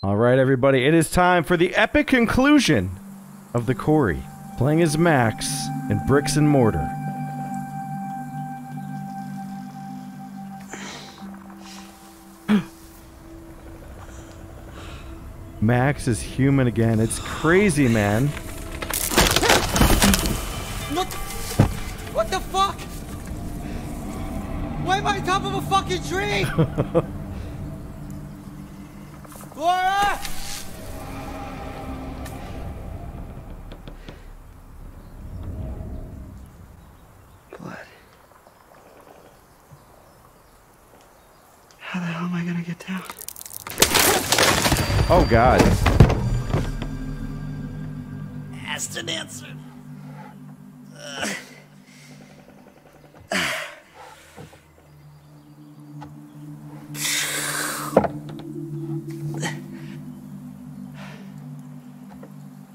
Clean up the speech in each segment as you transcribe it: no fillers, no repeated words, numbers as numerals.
Alright everybody, it is time for the epic conclusion of the Quarry. Playing as Max in Bricks and Mortar. Max is human again. It's crazy, man. What the fuck? Why am I on top of a fucking tree? Laura! Blood. How the hell am I gonna get down? Oh god. Asked and answered.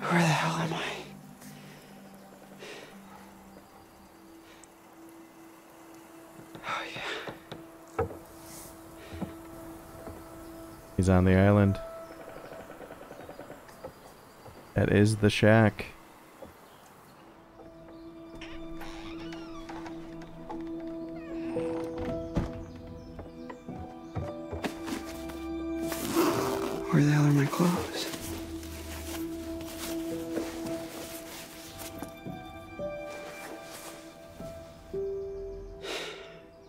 Where the hell am I? Oh yeah. He's on the island. That is the shack. Where the hell are my clothes?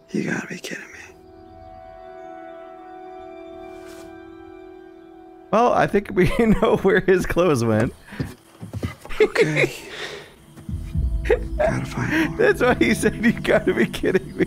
You gotta be kidding me. Well, I think we know where his clothes went. Okay. Gotta find more. That's why he said you gotta be kidding me.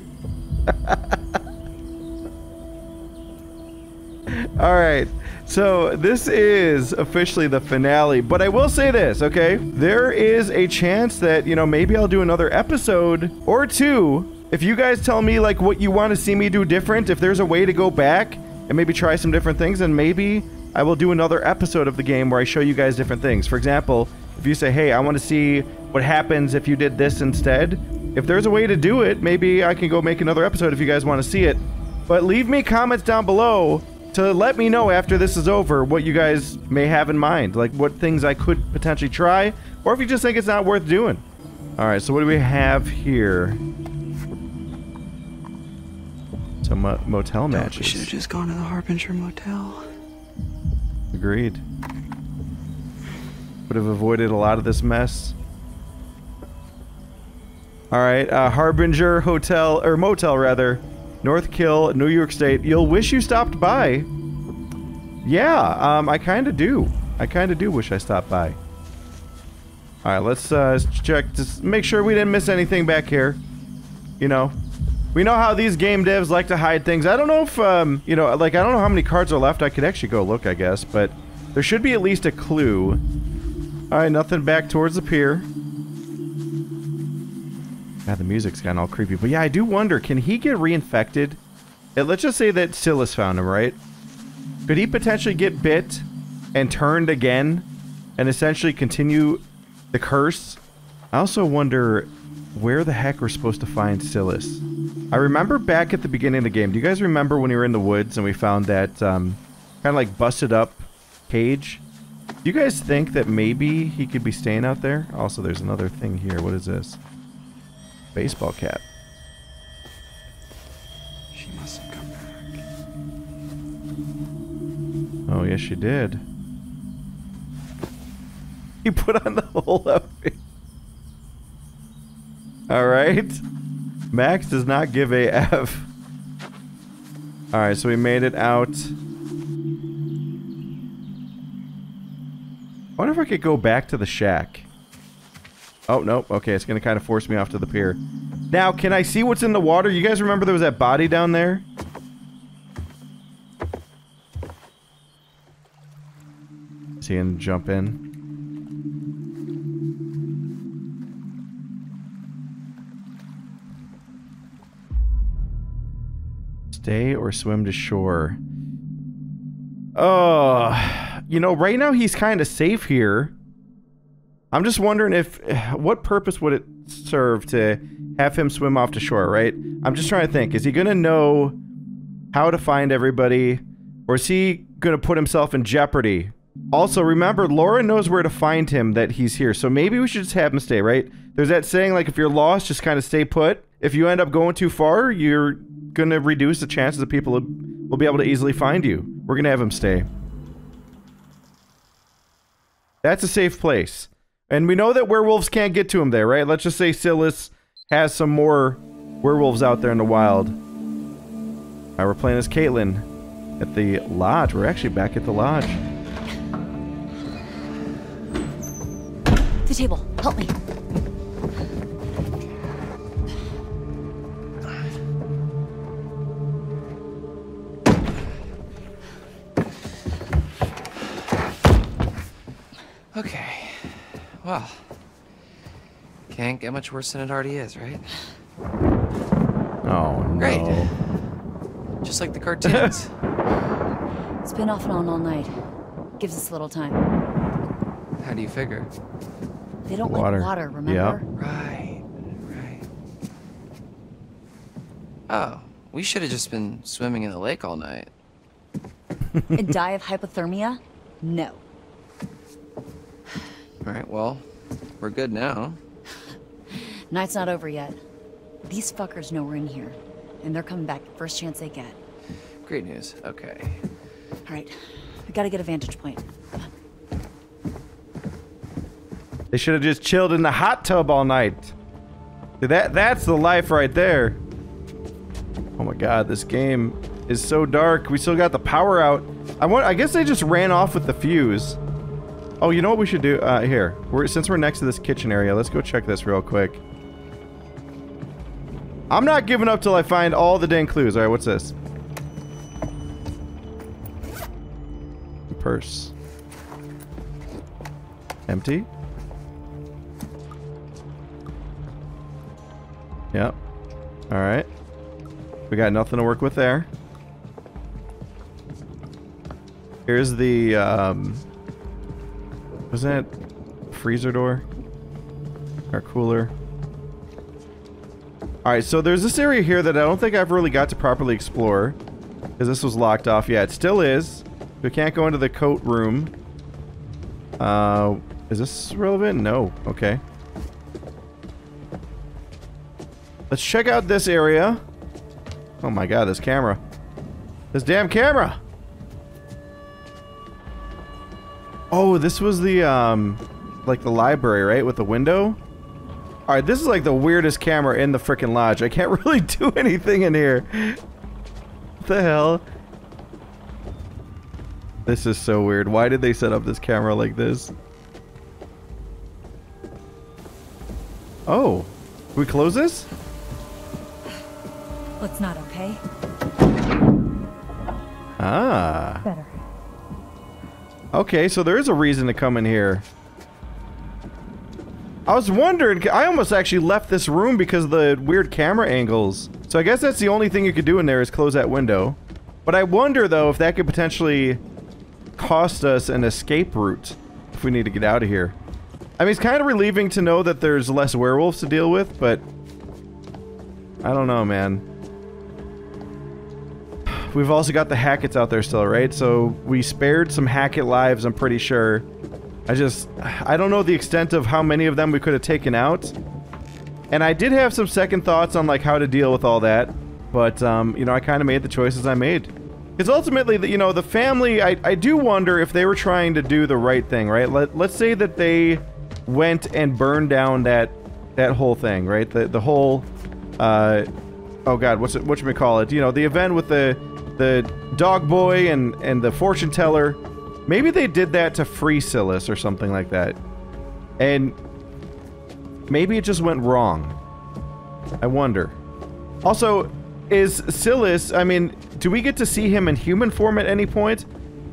Alright, so this is officially the finale, but I will say this, okay? There is a chance that, you know, maybe I'll do another episode or two. If you guys tell me, like, what you want to see me do different, if there's a way to go back and maybe try some different things, then maybe I will do another episode of the game where I show you guys different things. For example, if you say, hey, I want to see what happens if you did this instead, if there's a way to do it, maybe I can go make another episode if you guys want to see it. But leave me comments down below to let me know after this is over what you guys may have in mind, like what things I could potentially try, or if you just think it's not worth doing. Alright, so what do we have here? Some motel matches. We should have just gone to the Harbinger Motel. Agreed. Would have avoided a lot of this mess. Alright, Harbinger Hotel, or Motel rather. North Kill, New York State. You'll wish you stopped by. Yeah, I kinda do. I kinda do wish I stopped by. Alright, let's check to make sure we didn't miss anything back here. You know. We know how these game devs like to hide things. I don't know if, you know, like, I don't know how many cards are left. I could actually go look, I guess, but there should be at least a clue. Alright, nothing back towards the pier. God, the music's gotten all creepy. But yeah, I do wonder, can he get reinfected? Let's just say that Silas found him, right? Could he potentially get bit and turned again and essentially continue the curse? I also wonder where the heck we're supposed to find Silas. I remember back at the beginning of the game, do you guys remember when we were in the woods and we found that kind of like busted up cage? Do you guys think that maybe he could be staying out there? Also, there's another thing here. What is this? Baseball cap. She must have come back. Oh, yes, she did. He put on the whole outfit. Alright. Max does not give a F. Alright, so we made it out. I wonder if I could go back to the shack. Oh, nope. Okay, it's gonna kind of force me off to the pier. Now, can I see what's in the water? You guys remember there was that body down there? Is he gonna jump in? Stay or swim to shore. Oh, you know, right now he's kind of safe here. I'm just wondering if, what purpose would it serve to have him swim off to shore, right? I'm just trying to think, is he gonna know how to find everybody? Or is he gonna put himself in jeopardy. Also, remember, Laura knows where to find him, that he's here. So maybe we should just have him stay, right? There's that saying, like, if you're lost, just kind of stay put. If you end up going too far, you're gonna reduce the chances that people will be able to easily find you. We're gonna have him stay. That's a safe place. And we know that werewolves can't get to him there, right? Let's just say Silas has some more werewolves out there in the wild. Alright, we're playing as Caitlin at the lodge. We're actually back at the lodge. The table, help me. Okay. Well, can't get much worse than it already is, right? Oh, no. Great. Just like the cartoons. It's been off and on all night. Gives us a little time. How do you figure? They don't like water, remember? Yep. Right. Oh, we should have just been swimming in the lake all night. And die of hypothermia? No. Alright, well, we're good now. Night's not over yet. These fuckers know we're in here, and they're coming back first chance they get. Great news. Okay. Alright, we gotta get a vantage point. They should have just chilled in the hot tub all night. That's the life right there. Oh my god, this game is so dark. We still got the power out. I guess they just ran off with the fuse. Oh, you know what we should do? Here. Since we're next to this kitchen area, let's go check this real quick. I'm not giving up till I find all the dang clues. Alright, what's this? Purse. Empty? Yep. Alright. We got nothing to work with there. Here's the, was that freezer door? Or cooler? Alright, so there's this area here that I don't think I've really got to properly explore. Because this was locked off. Yeah, it still is. We can't go into the coat room. Is this relevant? No. Okay. Let's check out this area. Oh my god, this camera. This damn camera! Oh, this was the, like the library, right? With the window? Alright, this is like the weirdest camera in the frickin' lodge. I can't really do anything in here. What the hell? This is so weird. Why did they set up this camera like this? Oh. Can we close this? What's not okay? Ah. Better. Okay, so there is a reason to come in here. I was wondering, I almost actually left this room because of the weird camera angles. So I guess that's the only thing you could do in there is close that window. But I wonder, though, if that could potentially cost us an escape route if we need to get out of here. I mean, it's kind of relieving to know that there's less werewolves to deal with, but I don't know, man. We've also got the Hacketts out there still, right? So we spared some Hackett lives, I'm pretty sure. I don't know the extent of how many of them we could have taken out. And I did have some second thoughts on, like, how to deal with all that. But, you know, I kind of made the choices I made. Because ultimately, you know, the family, I do wonder if they were trying to do the right thing, right? Let's say that they went and burned down that whole thing, right? The whole, oh god, whatchamacallit? You know, the event with the dog boy and the fortune teller. Maybe they did that to free Silas or something like that. And maybe it just went wrong. I wonder. Also, is Silas, I mean, do we get to see him in human form at any point?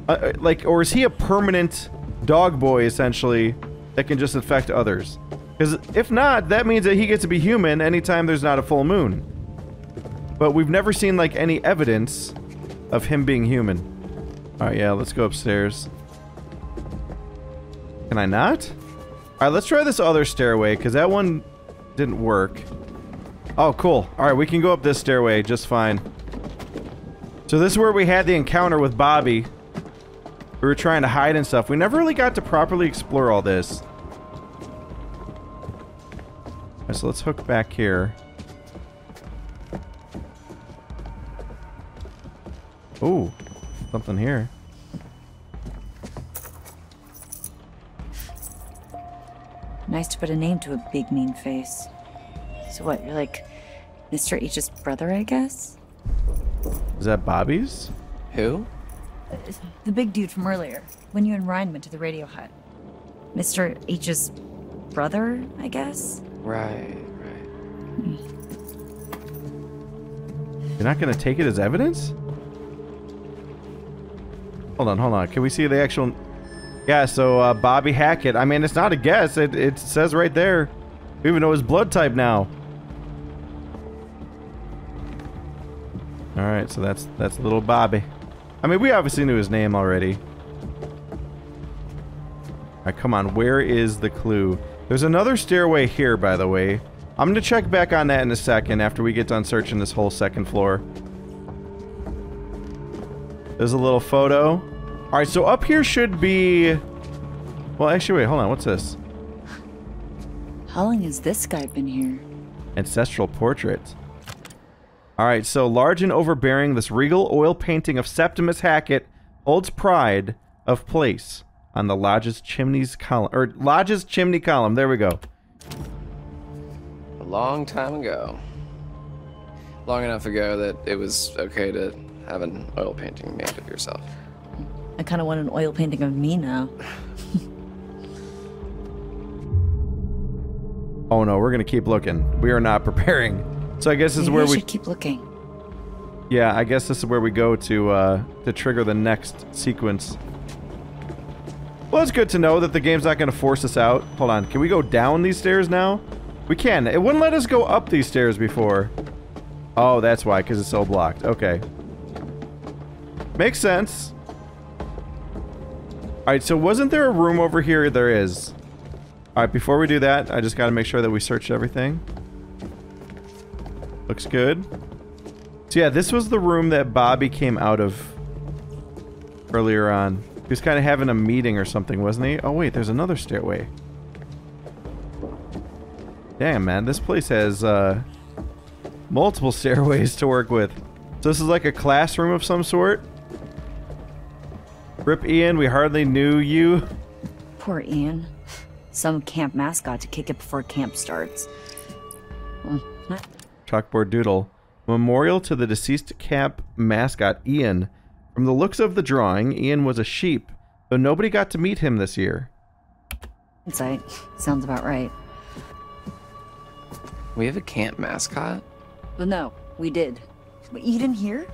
Like, or is he a permanent dog boy, essentially, that can just affect others? Because if not, that means that he gets to be human anytime there's not a full moon. But we've never seen, like, any evidence of him being human. Alright, yeah, let's go upstairs. Can I not? Alright, let's try this other stairway, because that one didn't work. Oh, cool. Alright, we can go up this stairway just fine. So this is where we had the encounter with Bobby. We were trying to hide and stuff. We never really got to properly explore all this. Alright, so let's hook back here. Ooh, something here. Nice to put a name to a big mean face. So what, you're like Mr. H's brother, I guess? Is that Bobby's? Who? The big dude from earlier, when you and Ryan went to the radio hut. Mr. H's brother, I guess? Right. You're not gonna take it as evidence? Hold on. Can we see the actual... Yeah, so Bobby Hackett. I mean, it's not a guess. It says right there. We even know his blood type now. Alright, so that's little Bobby. I mean, we obviously knew his name already. Alright, come on. Where is the clue? There's another stairway here, by the way. I'm gonna check back on that in a second after we get done searching this whole second floor. There's a little photo. Alright, so up here should be... Well, actually, wait, hold on. What's this? How long has this guy been here? Ancestral portrait. Alright, so large and overbearing, this regal oil painting of Septimus Hackett holds pride of place on the Lodge's chimney column. There we go. A long time ago. Long enough ago that it was okay to have an oil painting made of yourself. I kind of want an oil painting of me now. Oh no, we're gonna keep looking. We are not preparing. So I guess this is where we should keep looking. Yeah, I guess this is where we go to trigger the next sequence. Well, it's good to know that the game's not gonna force us out. Hold on, can we go down these stairs now? We can. It wouldn't let us go up these stairs before. Oh, that's why, because it's so blocked. Okay. Makes sense. Alright, so wasn't there a room over here? There is. Alright, before we do that, I just gotta make sure that we searched everything. Looks good. So yeah, this was the room that Bobby came out of earlier on. He was kind of having a meeting or something, wasn't he? Oh wait, there's another stairway. Damn, man, this place has multiple stairways to work with. So this is like a classroom of some sort? Rip Ian, we hardly knew you. Poor Ian. Some camp mascot to kick it before camp starts. Chalkboard doodle. Memorial to the deceased camp mascot, Ian. From the looks of the drawing, Ian was a sheep, though nobody got to meet him this year. Insight. Sounds about right. We have a camp mascot? Well, no, we did. But you didn't hear?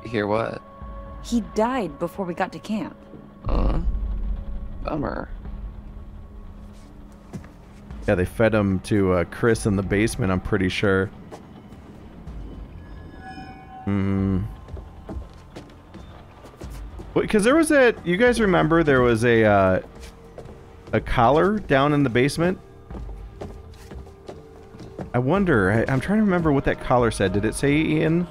Hear what? He died before we got to camp. Bummer. Yeah, they fed him to Chris in the basement, I'm pretty sure. Because there was that... You guys remember there was a collar down in the basement? I wonder... I'm trying to remember what that collar said. Did it say Ian?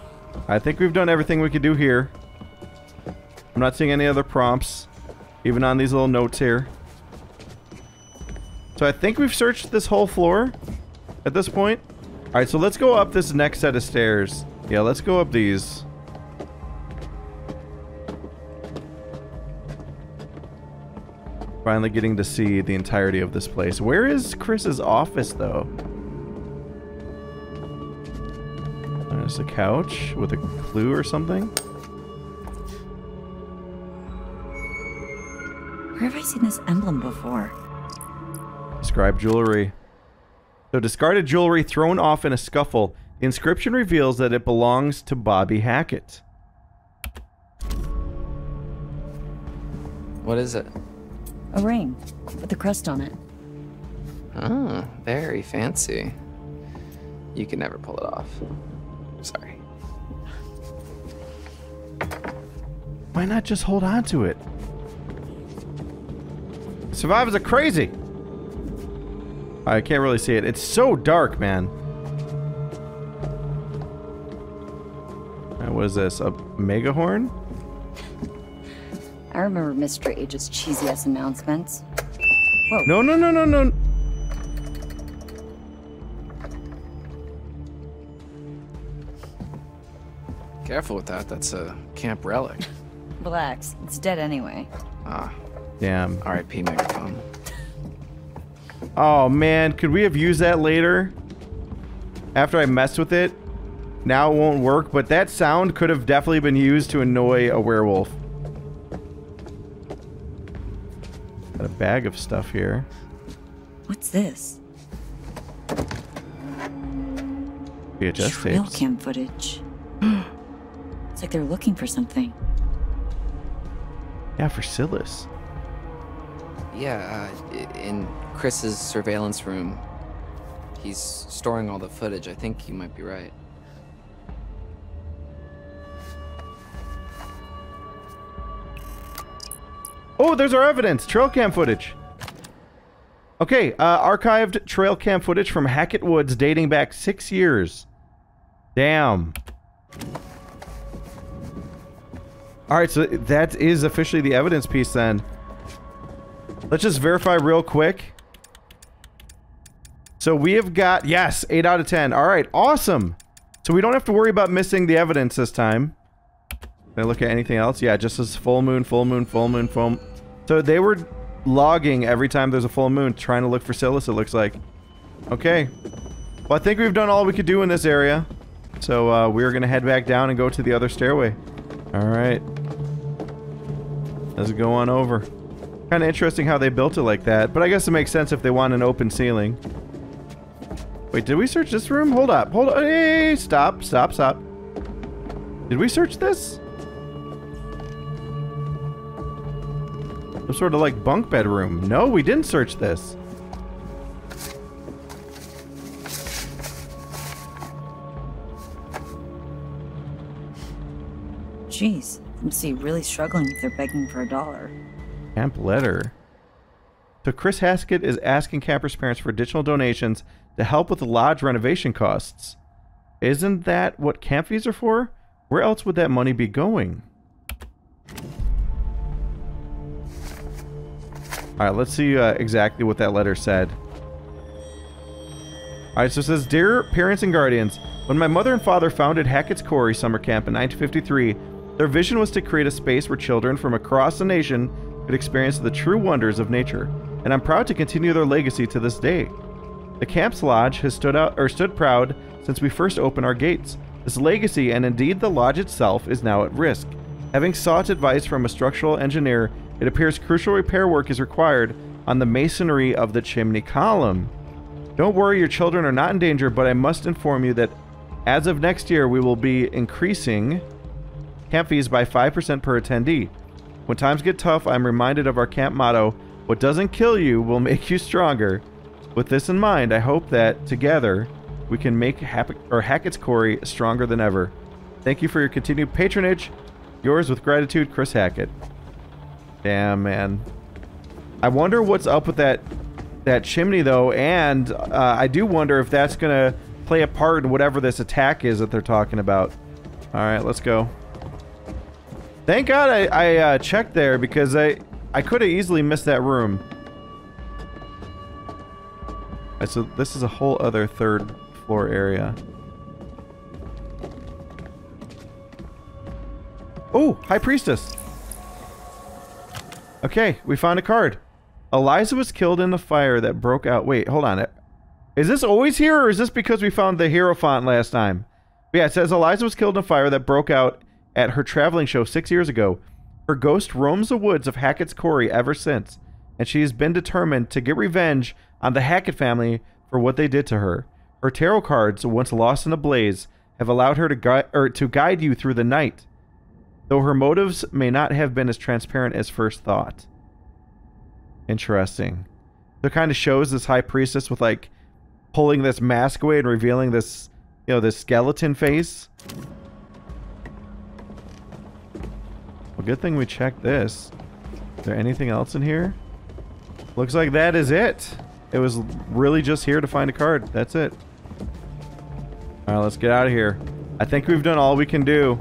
I think we've done everything we could do here. I'm not seeing any other prompts, even on these little notes here. So I think we've searched this whole floor at this point. Alright, so let's go up this next set of stairs. Yeah, let's go up these. Finally getting to see the entirety of this place. Where is Chris's office, though? There's a couch with a clue or something. Where have I seen this emblem before? Describe jewelry. So discarded jewelry thrown off in a scuffle. The inscription reveals that it belongs to Bobby Hackett. What is it? A ring with a crest on it. Oh, very fancy. You can never pull it off. Sorry. Why not just hold on to it? Survivors are crazy. I can't really see it. It's so dark, man. What is this? A megahorn? I remember Mr. H's cheesy-ass announcements. Whoa. No, no, no, no, no. Careful with that. That's a camp relic. Relax. It's dead anyway. Ah, Damn. R.I.P. megaphone. Oh, man. Could we have used that later? After I messed with it? Now it won't work, but that sound could have definitely been used to annoy a werewolf. Got a bag of stuff here. What's this? VHS Trail tapes. cam footage. It's like they're looking for something. Yeah, for Silas. Yeah, in Chris's surveillance room. He's storing all the footage. I think you might be right. Oh, there's our evidence. Trail cam footage. Okay, archived trail cam footage from Hackett Woods dating back 6 years. Damn. Alright, so that is officially the evidence piece then. Let's just verify real quick. So we have got, yes, 8 out of 10. Alright, awesome. So we don't have to worry about missing the evidence this time. Can I look at anything else? Yeah, just as full moon, full moon, full moon, full moon. So they were logging every time there's a full moon, trying to look for Silas, it looks like. Okay. Well, I think we've done all we could do in this area. So we're going to head back down and go to the other stairway. Alright. Let's go on over. Kind of interesting how they built it like that, but I guess it makes sense if they want an open ceiling. Wait, did we search this room? Hold up, hold up. Hey, stop, stop, stop. Did we search this? Some sort of like bunk bed room. No, we didn't search this. Jeez, I'm see really struggling if they're begging for $1. Camp letter. So Chris Haskett is asking campers' parents for additional donations to help with the lodge renovation costs. Isn't that what camp fees are for? Where else would that money be going? Alright, let's see exactly what that letter said. Alright, so it says, Dear parents and guardians, when my mother and father founded Hackett's Quarry Summer Camp in 1953, their vision was to create a space where children from across the nation could experience the true wonders of nature, and I'm proud to continue their legacy to this day. The camp's lodge has stood proud since we first opened our gates. This legacy, and indeed the lodge itself, is now at risk. Having sought advice from a structural engineer, it appears crucial repair work is required on the masonry of the chimney column. Don't worry, your children are not in danger, but I must inform you that as of next year, we will be increasing camp fees by 5% per attendee. When times get tough, I'm reminded of our camp motto, what doesn't kill you will make you stronger. With this in mind, I hope that together we can make Hackett's Quarry stronger than ever. Thank you for your continued patronage. Yours with gratitude, Chris Hackett. Damn, man. I wonder what's up with that chimney, though, and I do wonder if that's going to play a part in whatever this attack is that they're talking about. Alright, let's go. Thank God I checked there, because I could have easily missed that room. Alright, so this is a whole other third floor area. Oh, High Priestess. Okay, we found a card. Eliza was killed in the fire that broke out. Wait, hold on. Is this always here, or is this because we found the Hierophant last time? But yeah, it says Eliza was killed in a fire that broke out at her traveling show 6 years ago. Her ghost roams the woods of Hackett's Quarry ever since, and she has been determined to get revenge on the Hackett family for what they did to her. Her tarot cards, once lost in a blaze, have allowed her to guide you through the night, though her motives may not have been as transparent as first thought. Interesting. So it kind of shows this High Priestess with, like, pulling this mask away and revealing this, you know, this skeleton face. Well, good thing we checked this. Is there anything else in here? Looks like that is it. It was really just here to find a card. That's it. Alright, let's get out of here. I think we've done all we can do.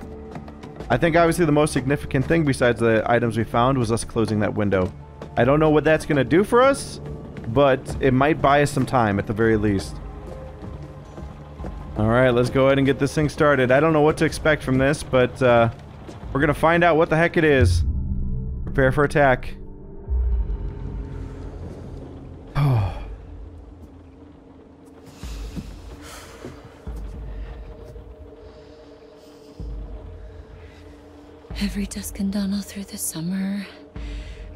I think obviously the most significant thing besides the items we found was us closing that window. I don't know what that's going to do for us, but it might buy us some time at the very least. Alright, let's go ahead and get this thing started. I don't know what to expect from this, but we're going to find out what the heck it is. Prepare for attack. Oh. Every dusk and dawn all through the summer.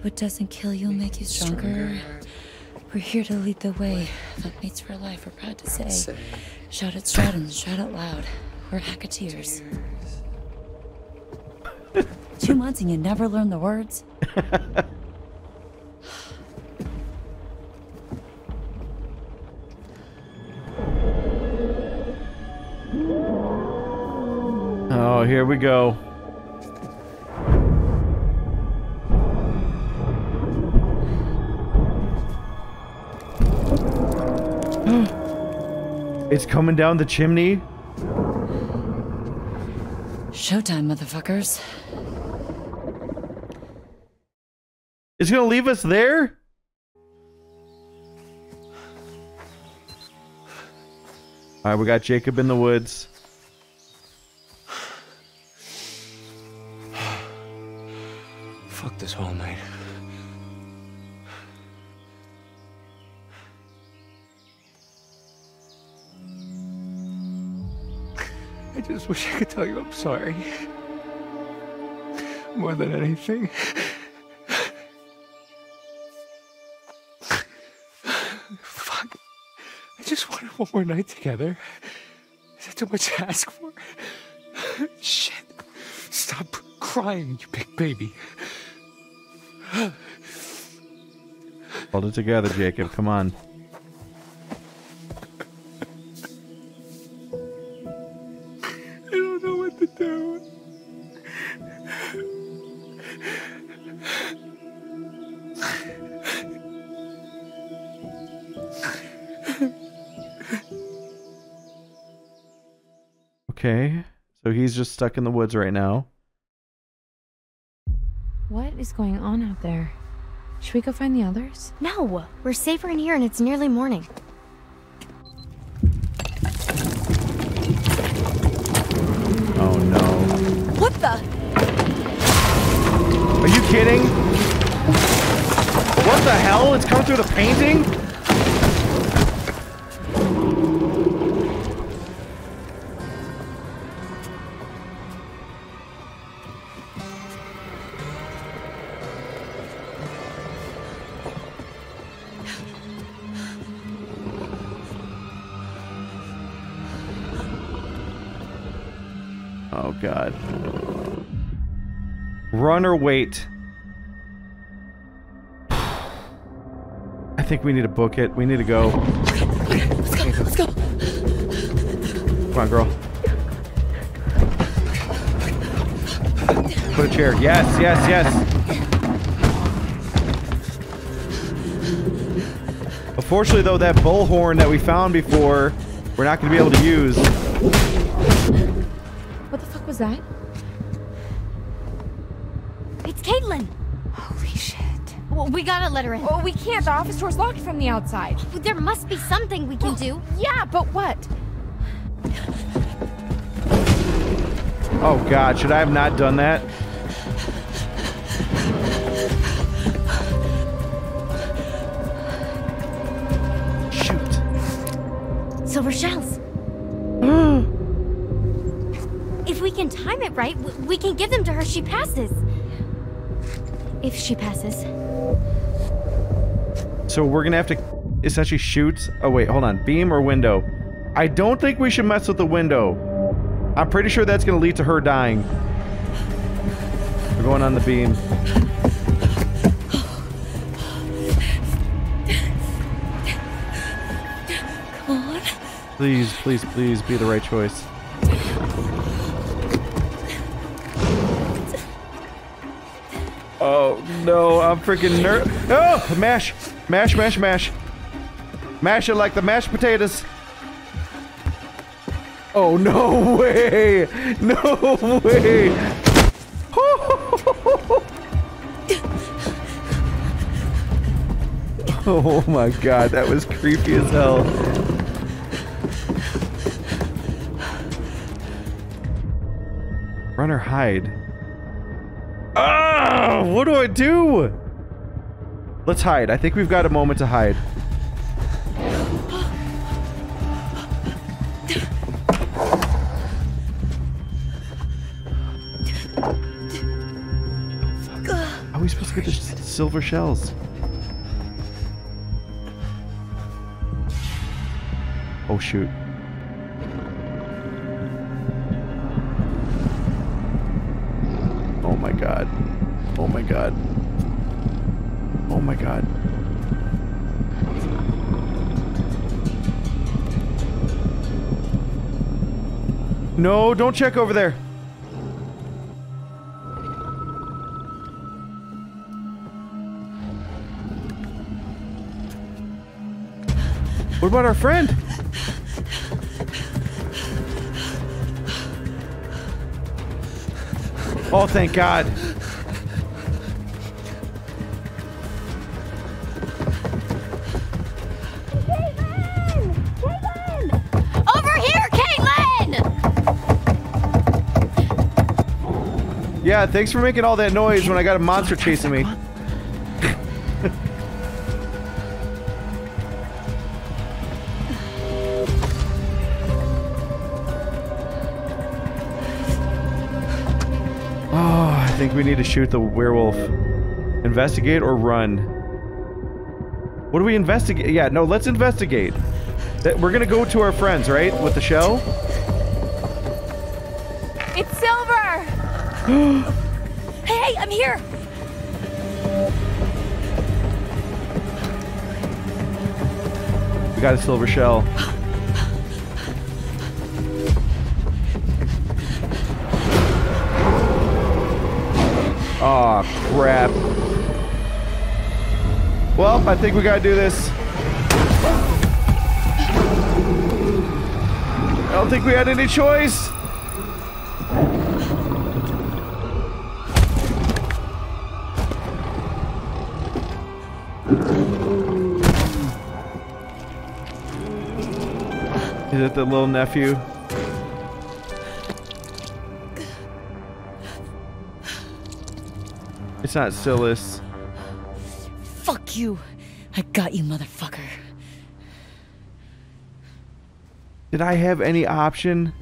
What doesn't kill you will make you stronger. We're here to lead the way. Mates for life, we're proud to say. Shout at Stratton, shout out loud. We're Hacketeers. 2 months and you never learn the words? Oh, here we go. It's coming down the chimney. Showtime, motherfuckers. It's gonna leave us there? Alright, we got Jacob in the woods. Fuck this whole night. I just wish I could tell you I'm sorry. More than anything. Fuck. I just wanted one more night together. Is that too much to ask for? Shit. Stop crying, you big baby. Hold it together, Jacob. Come on. I don't know what to do. Okay. So he's just stuck in the woods right now. What is going on out there? Should we go find the others? No, we're safer in here and it's nearly morning. Oh no. What the? Are you kidding? What the hell? It's coming through the painting? Oh god. Run or wait? I think we need to book it. We need to go. Let's go. Come on, girl. Put a chair. Yes, yes, yes. Unfortunately, though, that bullhorn that we found before, we're not going to be able to use. What the fuck was that? It's Caitlin. Holy shit. Well, we gotta let her in. Oh, we can't. The office door's locked from the outside. There must be something we can do. Yeah, but what? Oh god, should I have not done that? Shoot. Silver shells. If we can time it right, we can give them to her. She passes. If she passes. So we're gonna have to essentially shoot. Oh wait, hold on. Beam or window? I don't think we should mess with the window. I'm pretty sure that's gonna lead to her dying. We're going on the beam. Come on. Please, please, please be the right choice. Oh no, I'm freaking Oh, mash, mash, mash, mash. Mash it like the mashed potatoes. Oh, no way! No way! Oh my god, that was creepy as hell. Run or hide? Ah, what do I do? Let's hide. I think we've got a moment to hide. How are we supposed to get the silver shells? Oh shoot. Oh my god. Oh my god. Oh my god. No, don't check over there. What about our friend? Oh, thank God. Yeah, thanks for making all that noise when I got a monster chasing me. Oh, I think we need to shoot the werewolf. Investigate or run? What do we investigate? Yeah, no, let's investigate. We're gonna go to our friends, right? With the shell? It's Silver! Hey, I'm here! We got a silver shell. Aw, crap. Well, I think we gotta do this. I don't think we had any choice. Is it the little nephew? It's not Silas. Fuck you. I got you, motherfucker. Did I have any option?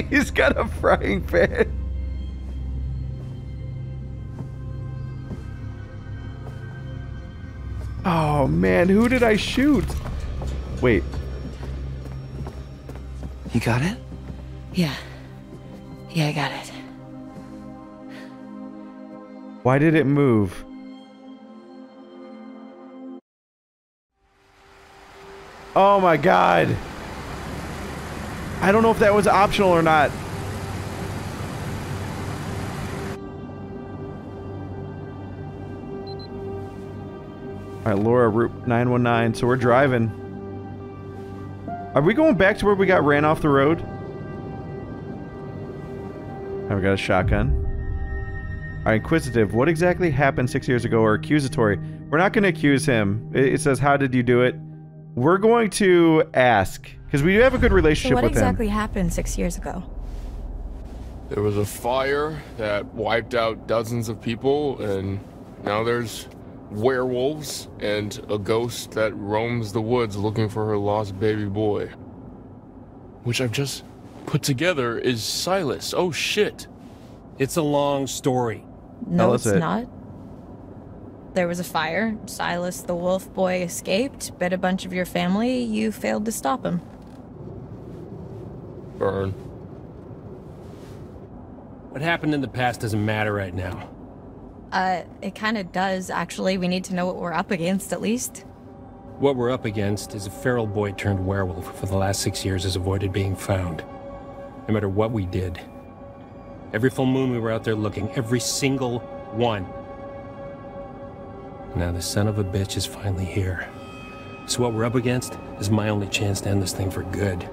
He's got a frying pan. Oh man, who did I shoot? Wait. You got it? Yeah. Yeah, I got it. Why did it move? Oh my god. I don't know if that was optional or not. Alright, Laura, Route 919, so we're driving. Are we going back to where we got ran off the road? Alright, we got a shotgun. Alright, inquisitive. What exactly happened 6 years ago, or accusatory? We're not going to accuse him. It says, how did you do it? We're going to ask, because we do have a good relationship with him. So what exactly happened 6 years ago? There was a fire that wiped out dozens of people, and now there's werewolves and a ghost that roams the woods looking for her lost baby boy. Which I've just put together is Silas. Oh shit. It's a long story. No, it's not. There was a fire. Silas the wolf boy escaped, bit a bunch of your family. You failed to stop him. Burn. What happened in the past doesn't matter right now. It kind of does, actually. We need to know what we're up against, at least. What we're up against is a feral boy turned werewolf who for the last 6 years has avoided being found. No matter what we did. Every full moon we were out there looking. Every single one. Now the son of a bitch is finally here. So what we're up against is my only chance to end this thing for good.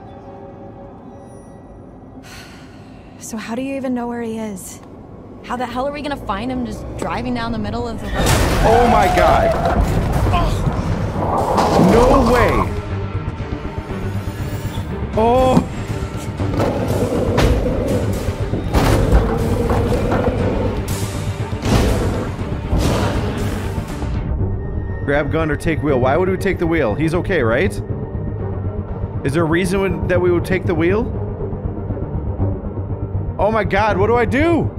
So how do you even know where he is? How the hell are we gonna find him just driving down the middle of the road? Oh my god. No way. Oh. Grab gun or take wheel. Why would we take the wheel? He's okay, right? Is there a reason that we would take the wheel? Oh my god, what do I do?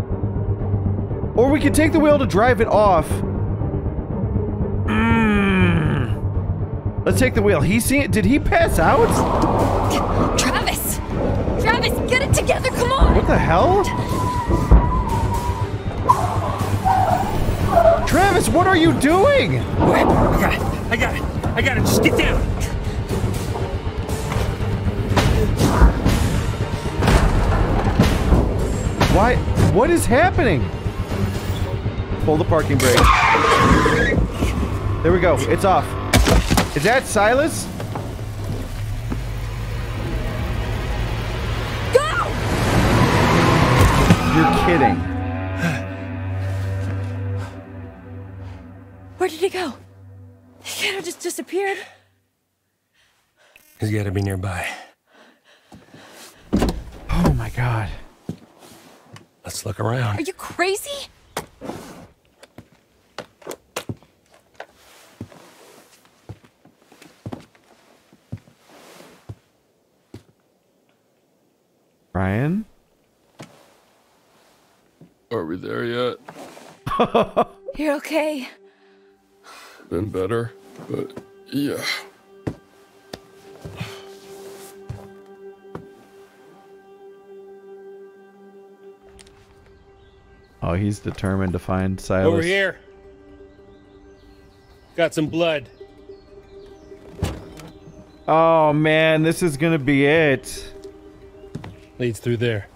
Or we could take the wheel to drive it off. Let's take the wheel. Did he pass out? Travis! Travis, get it together, come on! What the hell? Travis, what are you doing? I got it. Just get down. Why? What is happening? Pull the parking brake. There we go. It's off. Is that Silas? Go! You're kidding. Where did he go? He kind of just disappeared. He's got to be nearby. Oh my god. Let's look around. Are you crazy? Ryan? Are we there yet? You're okay. Been better, but yeah. Oh, he's determined to find Silas. Over here. Got some blood. Oh man, this is gonna be it. Leads through there.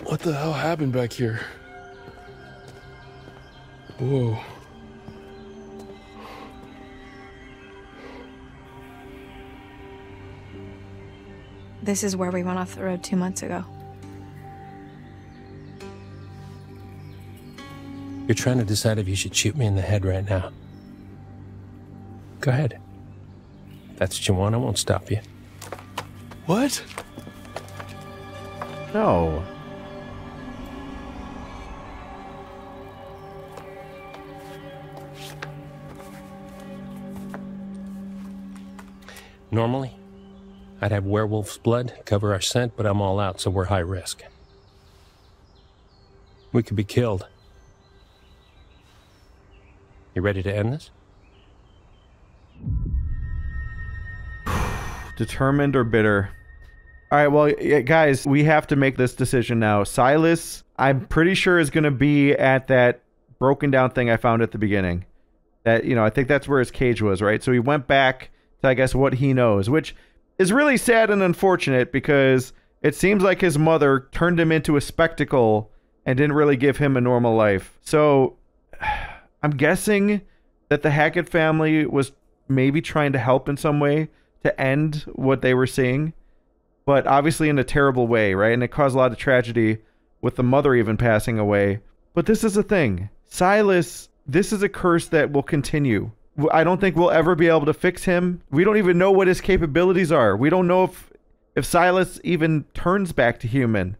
What the hell happened back here? Whoa. This is where we went off the road 2 months ago. You're trying to decide if you should shoot me in the head right now. Go ahead. If that's what you want, I won't stop you. What? No. Normally, I'd have werewolf's blood cover our scent, but I'm all out, so we're high risk. We could be killed. You ready to end this? Determined or bitter? All right, well, yeah, guys, we have to make this decision now. Silas, I'm pretty sure is going to be at that broken down thing I found at the beginning. That, you know, I think that's where his cage was, right? So he went back to, I guess, what he knows, which is really sad and unfortunate because it seems like his mother turned him into a spectacle and didn't really give him a normal life. So I'm guessing that the Hackett family was maybe trying to help in some way to end what they were seeing, but obviously in a terrible way, right? And it caused a lot of tragedy with the mother even passing away. But this is the thing. Silas, this is a curse that will continue. I don't think we'll ever be able to fix him. We don't even know what his capabilities are. We don't know if Silas even turns back to human.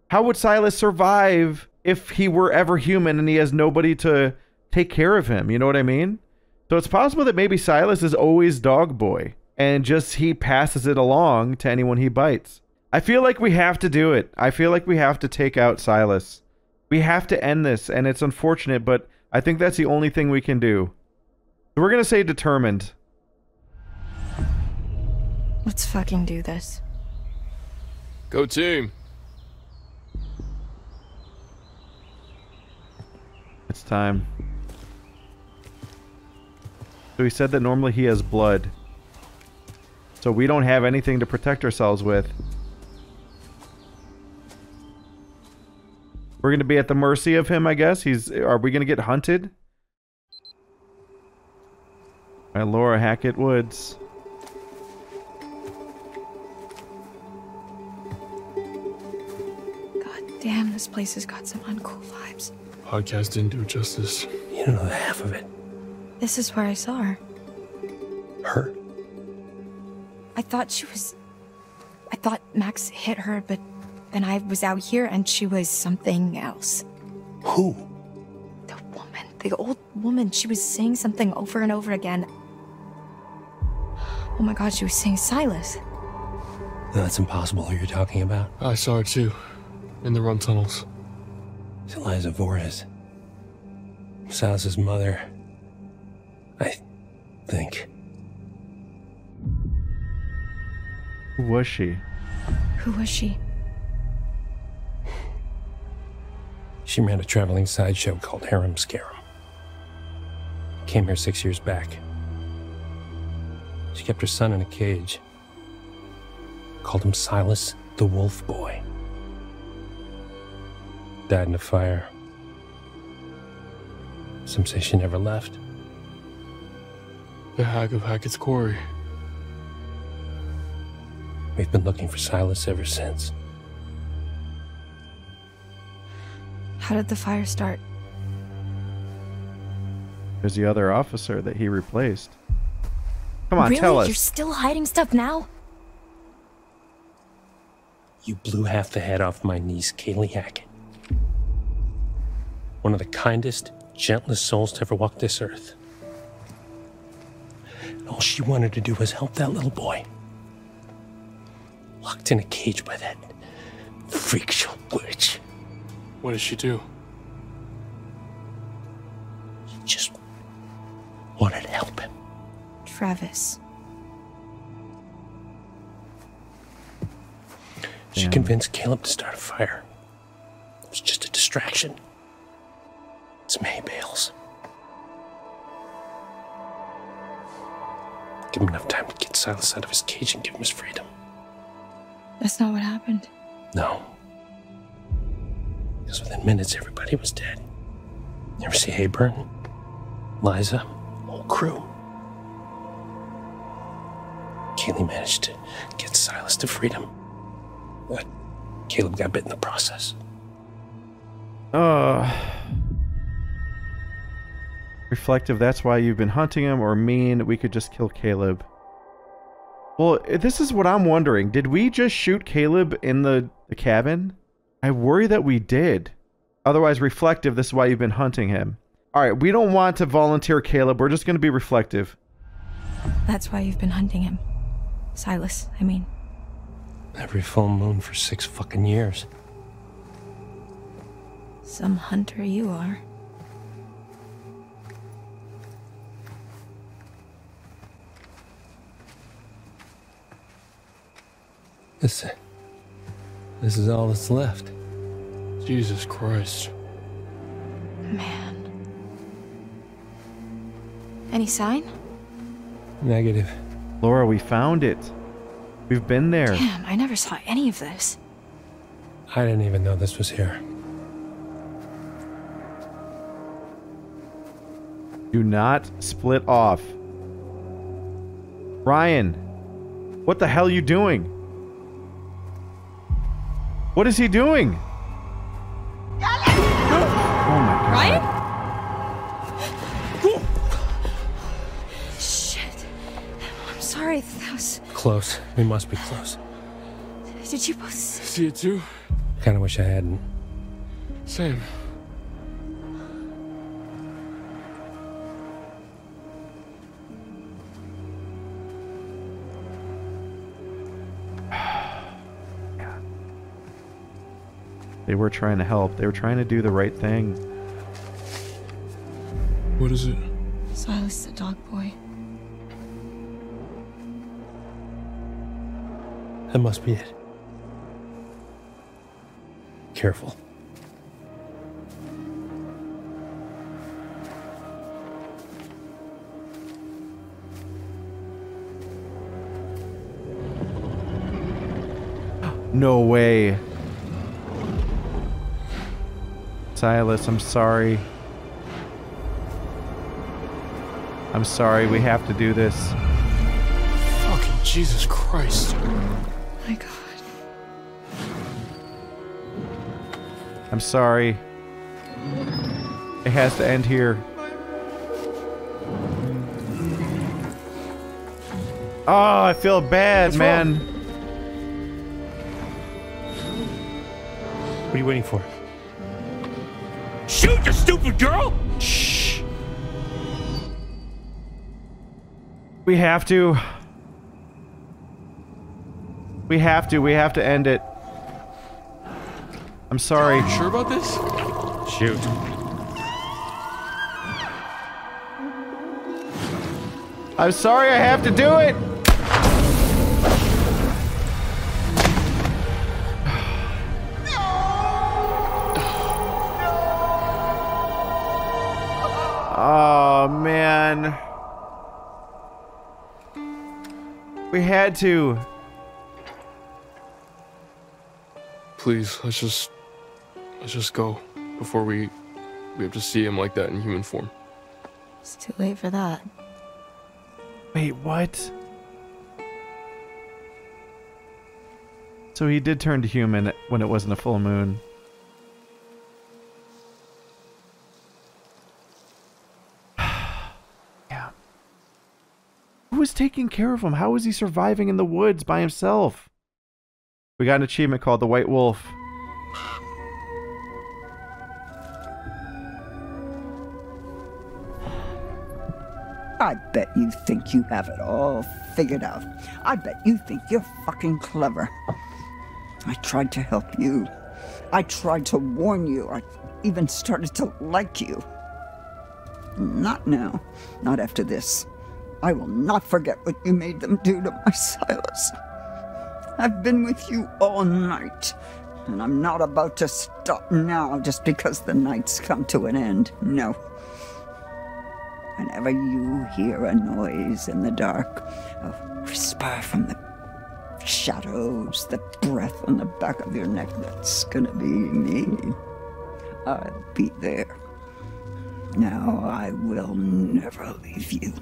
How would Silas survive if he were ever human and he has nobody to take care of him? You know what I mean? So it's possible that maybe Silas is always dog boy and just he passes it along to anyone he bites. I feel like we have to do it. I feel like we have to take out Silas. We have to end this, and it's unfortunate, but I think that's the only thing we can do. So we're going to say determined. Let's fucking do this. Go team. It's time. So he said that normally he has blood. So we don't have anything to protect ourselves with. We're going to be at the mercy of him, I guess. Are we going to get hunted? By Laura Hackett Woods. Damn, this place has got some uncool vibes. Podcast didn't do it justice. You don't know the half of it. This is where I saw her. Her? I thought Max hit her, but then I was out here and she was something else. Who? The woman. The old woman. She was saying something over and over again. Oh my god, she was saying Silas. No, that's impossible who you're talking about. I saw her too. In the run tunnels. It's Eliza Voorhees. Silas's mother. I think. Who was she? Who was she? She ran a traveling sideshow called Harem Scarum. Came here 6 years back. She kept her son in a cage. Called him Silas the Wolf Boy. Died in a fire. Some say she never left. The Hag of Hackett's Quarry. We've been looking for Silas ever since. How did the fire start? There's the other officer that he replaced. Come on, really? tell us. You're still hiding stuff now? You blew half the head off my niece, Kaylee Hackett. One of the kindest, gentlest souls to ever walk this earth. And all she wanted to do was help that little boy. Locked in a cage by that freak show witch. What did she do? She just wanted to help him. Travis. She convinced Caleb to start a fire. It was just a distraction. Some hay bales. Give him enough time to get Silas out of his cage and give him his freedom. That's not what happened. No. Because within minutes, everybody was dead. You ever see Hayburn? Liza? Whole crew. Kaylee managed to get Silas to freedom. But Caleb got bit in the process. Reflective, that's why you've been hunting him, or mean, we could just kill Caleb. Well, this is what I'm wondering. Did we just shoot Caleb in the cabin? I worry that we did. Otherwise, Reflective, this is why you've been hunting him. Alright, we don't want to volunteer Caleb. We're just going to be Reflective. That's why you've been hunting him. Silas, I mean. Every full moon for 6 fucking years. Some hunter you are. This is all that's left. Jesus Christ. Man. Any sign? Negative. Laura, we found it. We've been there. Damn, I never saw any of this. I didn't even know this was here. Do not split off. Ryan, what the hell are you doing? What is he doing? Oh my god. Ryan? Shit. I'm sorry, that was... Close. We must be close. Did you both... See it too? Kinda wish I hadn't. Same. They were trying to help. They were trying to do the right thing. What is it? Silas the dog boy. That must be it. Careful. No way. Silas, I'm sorry. I'm sorry, we have to do this. Fucking Jesus Christ. My god. I'm sorry. It has to end here. Oh, I feel bad, man. What are you waiting for? Shoot, you stupid girl! Shh. We have to. We have to end it. I'm sorry. You sure about this? Shoot. I'm sorry I have to do it. Oh, man. We had to. Please, let's just go before we have to see him like that in human form. It's too late for that. Wait, what? So he did turn to human when it wasn't a full moon. Yeah. Who was taking care of him? How was he surviving in the woods by himself? We got an achievement called the White Wolf. I bet you think you have it all figured out. I bet you think you're fucking clever. I tried to help you. I tried to warn you. I even started to like you. Not now. Not after this. I will not forget what you made them do to my Silas. I've been with you all night, and I'm not about to stop now just because the night's come to an end. No. Whenever you hear a noise in the dark, a whisper from the shadows, the breath on the back of your neck, that's gonna be me. I'll be there. Now I will never leave you.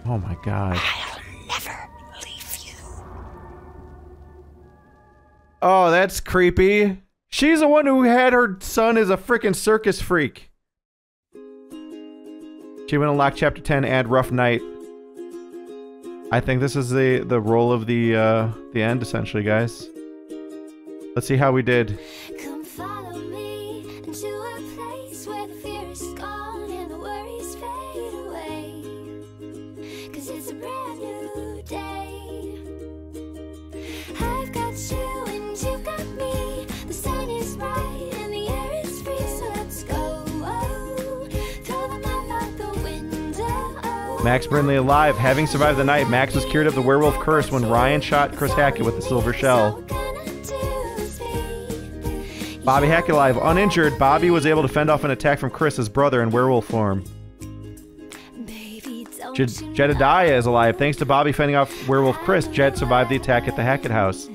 Oh my god. I'll never leave you. Oh, that's creepy. She's the one who had her son as a freaking circus freak. She went to lock chapter 10, add rough night. I think this is the roll of the end, essentially, guys. Let's see how we did. Come follow me into a place where the fear is gone and the worries fade away. 'Cause it's a brand new day. I've got you and you've got me. The sun is bright and the air is free, so let's go. Throw them out the window. Max Brindley alive. Having survived the night, Max was cured of the werewolf curse when Ryan shot Chris Hackett with the silver shell. Bobby Hackett alive. Uninjured, Bobby was able to fend off an attack from Chris, his brother, in werewolf form. Jedediah is alive. Thanks to Bobby fending off werewolf Chris, Jed survived the attack at the Hackett house.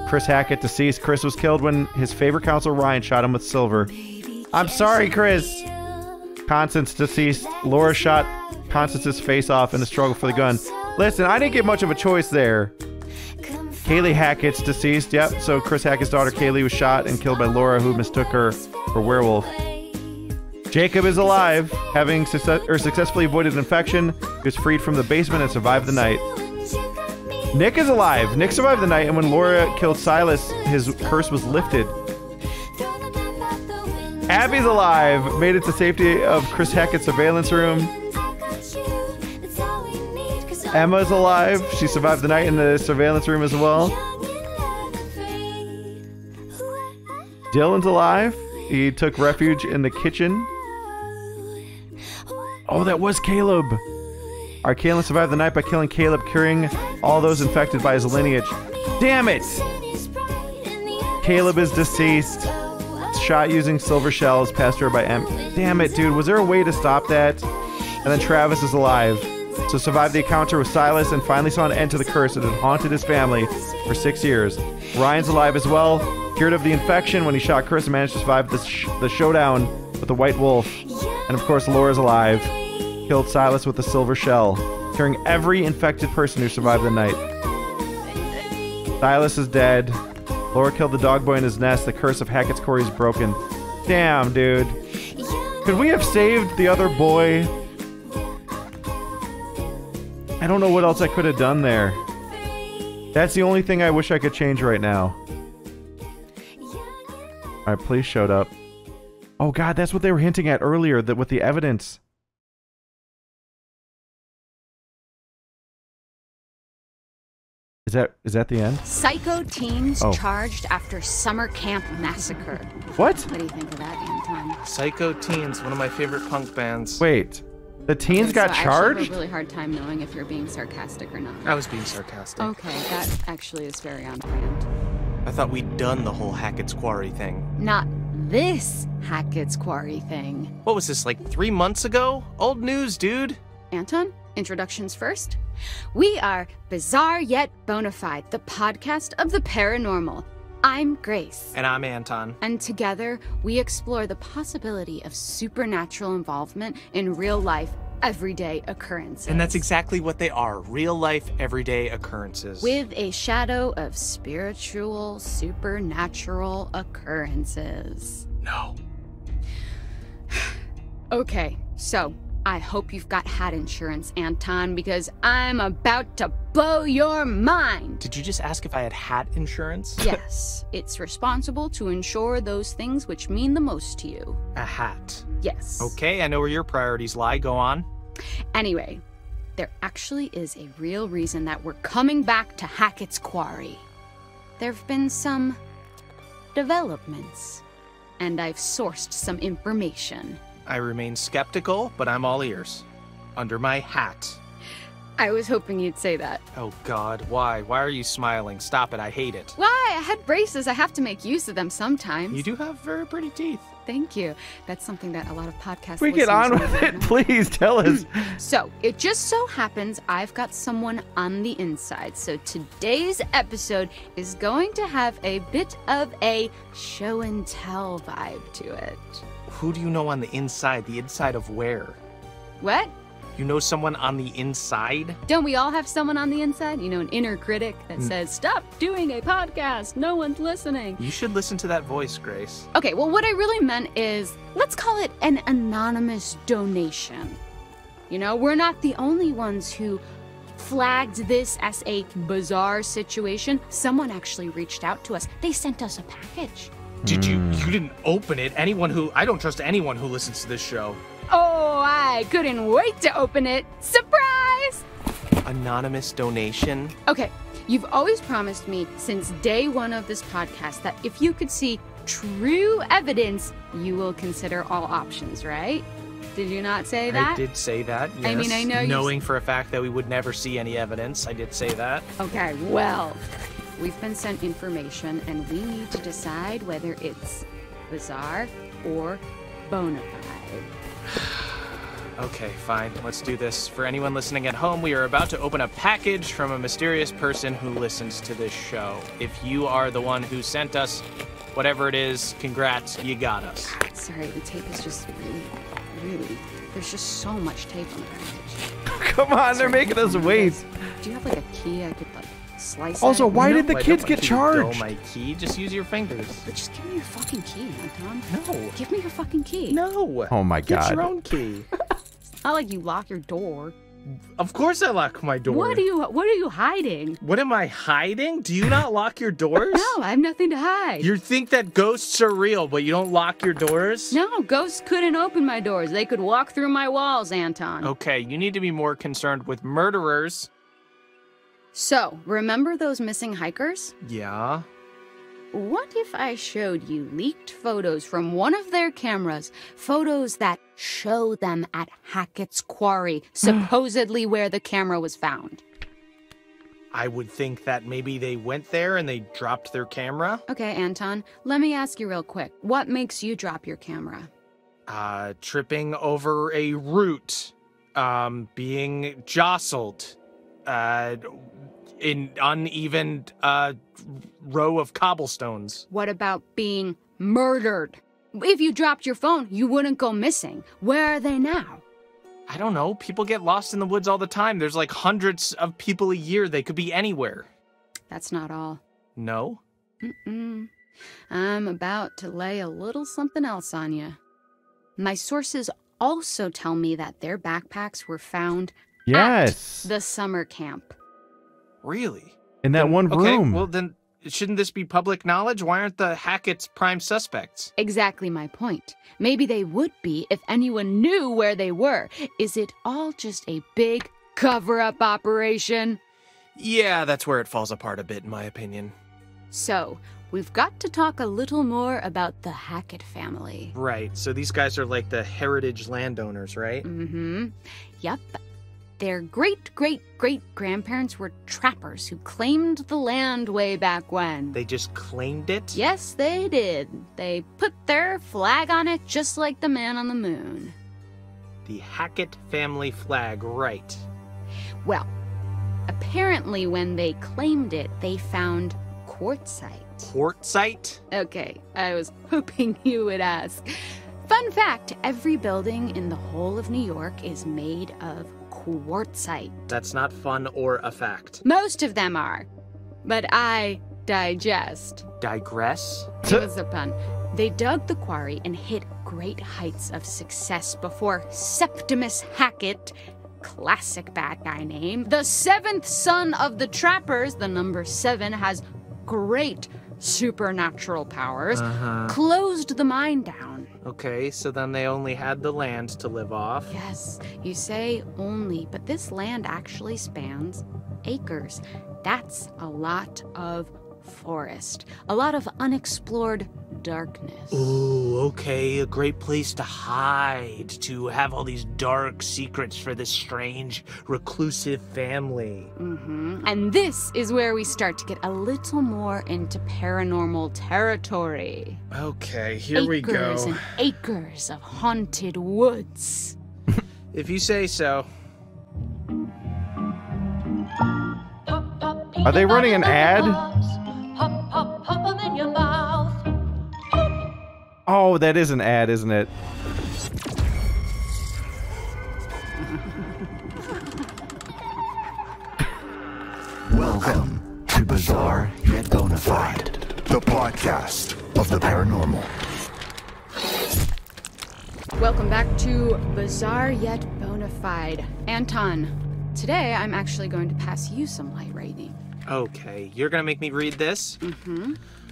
Chris Hackett deceased. Chris was killed when his favorite counselor Ryan shot him with silver. I'm sorry, Chris. Constance deceased. Laura shot Constance's face off in the struggle for the gun. Listen, I didn't get much of a choice there. Kaylee Hackett's deceased. Yep, so Chris Hackett's daughter Kaylee was shot and killed by Laura, who mistook her for werewolf. Jacob is alive, having successfully avoided an infection. He was freed from the basement and survived the night. Nick is alive. Nick survived the night, and when Laura killed Silas, his curse was lifted. Abby's alive. Made it to safety of Chris Hackett's surveillance room. Emma's alive. She survived the night in the surveillance room as well. Dylan's alive. He took refuge in the kitchen. Oh, that was Caleb. Our Caleb survived the night by killing Caleb, curing all those infected by his lineage. Damn it! Caleb is deceased. Shot using silver shells, passed her by M. Damn it, dude. Was there a way to stop that? And then Travis is alive. So survived the encounter with Silas and finally saw an end to the curse that had haunted his family for 6 years. Ryan's alive as well. Cured of the infection when he shot Chris and managed to survive the showdown with the White Wolf. And of course, Laura's alive. Killed Silas with a silver shell, curing every infected person who survived the night. Silas is dead. Laura killed the dog boy in his nest. The curse of Hackett's Quarry is broken. Damn, dude. Could we have saved the other boy? I don't know what else I could have done there. That's the only thing I wish I could change right now. Alright, police showed up. Oh god, that's what they were hinting at earlier, that with the evidence. Is that the end? Psycho teens charged after summer camp massacre. What? What do you think of that, Anton? Psycho Teens, one of my favorite punk bands. Wait, the teens got I charged? have a really hard time knowing if you're being sarcastic or not. I was being sarcastic. Okay, that actually is very on brand. I thought we'd done the whole Hackett's Quarry thing. Not this Hackett's Quarry thing. What was this, like 3 months ago? Old news, dude. Anton, introductions first. We are Bizarre Yet Bonafide, the podcast of the paranormal. I'm Grace. And I'm Anton. And together, we explore the possibility of supernatural involvement in real life, everyday occurrences. And that's exactly what they are, real life, everyday occurrences. With a shadow of spiritual, supernatural occurrences. No. Okay, so I hope you've got hat insurance, Anton, because I'm about to blow your mind. Did you just ask if I had hat insurance? Yes, it's responsible to insure those things which mean the most to you. A hat. Yes. Okay, I know where your priorities lie. Go on. Anyway, there actually is a real reason that we're coming back to Hackett's Quarry. There've been some developments, and I've sourced some information. I remain skeptical, but I'm all ears. Under my hat. I was hoping you'd say that. Oh God, why? Why are you smiling? Stop it, I hate it. Why? I had braces. I have to make use of them sometimes. You do have very pretty teeth. Thank you. That's something that a lot of podcasts We get on with it, please tell us. So, it just so happens I've got someone on the inside. So today's episode is going to have a bit of a show and tell vibe to it. Who do you know on the inside? The inside of where? What? You know someone on the inside? Don't we all have someone on the inside? You know, an inner critic that says, stop doing a podcast, no one's listening. You should listen to that voice, Grace. Okay, well, what I really meant is, let's call it an anonymous donation. You know, we're not the only ones who flagged this as a bizarre situation. Someone actually reached out to us. They sent us a package. Did you? You didn't open it. I don't trust anyone who listens to this show. Oh, I couldn't wait to open it. Surprise! Anonymous donation? Okay, you've always promised me since day one of this podcast that if you could see true evidence, you will consider all options, right? Did you not say that? I did say that, yes. I mean, I know knowing for a fact that we would never see any evidence, I did say that. Okay, well, we've been sent information and we need to decide whether it's bizarre or bona fide. Okay, fine. Let's do this. For anyone listening at home, we are about to open a package from a mysterious person who listens to this show. If you are the one who sent us whatever it is, congrats, you got us. Sorry, the tape is just really, there's just so much tape on the package. Come on, they're making us wait. Do you have like a key I could like slice Also, at? why No, did the I kids don't get want you to charged? know my key. Just use your fingers. But just give me your fucking key, Anton. No. Give me your fucking key. No. Oh my Get god. your own key. It's not like you lock your door. Of course I lock my door. What are you hiding? What am I hiding? Do you not lock your doors? No, I have nothing to hide. You think that ghosts are real, but you don't lock your doors? No, ghosts couldn't open my doors. They could walk through my walls, Anton. Okay, you need to be more concerned with murderers. So, remember those missing hikers? Yeah. What if I showed you leaked photos from one of their cameras? Photos that show them at Hackett's Quarry, supposedly where the camera was found. I would think that maybe they went there and they dropped their camera. Okay, Anton, let me ask you real quick. What makes you drop your camera? Tripping over a root. Being jostled. In uneven, row of cobblestones. What about being murdered? If you dropped your phone, you wouldn't go missing. Where are they now? I don't know. People get lost in the woods all the time. There's like hundreds of people a year. They could be anywhere. That's not all. No? I'm about to lay a little something else on you. My sources also tell me that their backpacks were found at the summer camp. Really? In that one room. Okay, well then, shouldn't this be public knowledge? Why aren't the Hackett's prime suspects? Exactly my point. Maybe they would be if anyone knew where they were. Is it all just a big cover-up operation? Yeah, that's where it falls apart a bit, in my opinion. So, we've got to talk a little more about the Hackett family. Right, so these guys are like the heritage landowners, right? Mm-hmm. Yep. Their great-great-great-grandparents were trappers who claimed the land way back when. They just claimed it? Yes, they did. They put their flag on it just like the man on the moon. The Hackett family flag, right. Well, apparently when they claimed it, they found quartzite. Quartzite? Okay, I was hoping you would ask. Fun fact, every building in the whole of New York is made of quartzite. That's not fun or a fact. Most of them are, but I digest. Digress? It was a pun. They dug the quarry and hit great heights of success before Septimus Hackett, classic bad guy name, the seventh son of the trappers, the number 7 has great supernatural powers, closed the mine down. Okay, so then they only had the land to live off. Yes, you say only, but this land actually spans acres. That's a lot of forest, a lot of unexplored darkness. Ooh, okay, a great place to hide, to have all these dark secrets for this strange, reclusive family. And this is where we start to get a little more into paranormal territory. Okay, here we go. Acres and acres of haunted woods. If you say so. Are they running an ad? Oh, that is an ad, isn't it? Welcome to Bizarre Yet Bonafide, the podcast of the paranormal. Welcome back to Bizarre Yet Bonafide. Anton, today I'm actually going to pass you some light reading. Okay, you're gonna make me read this?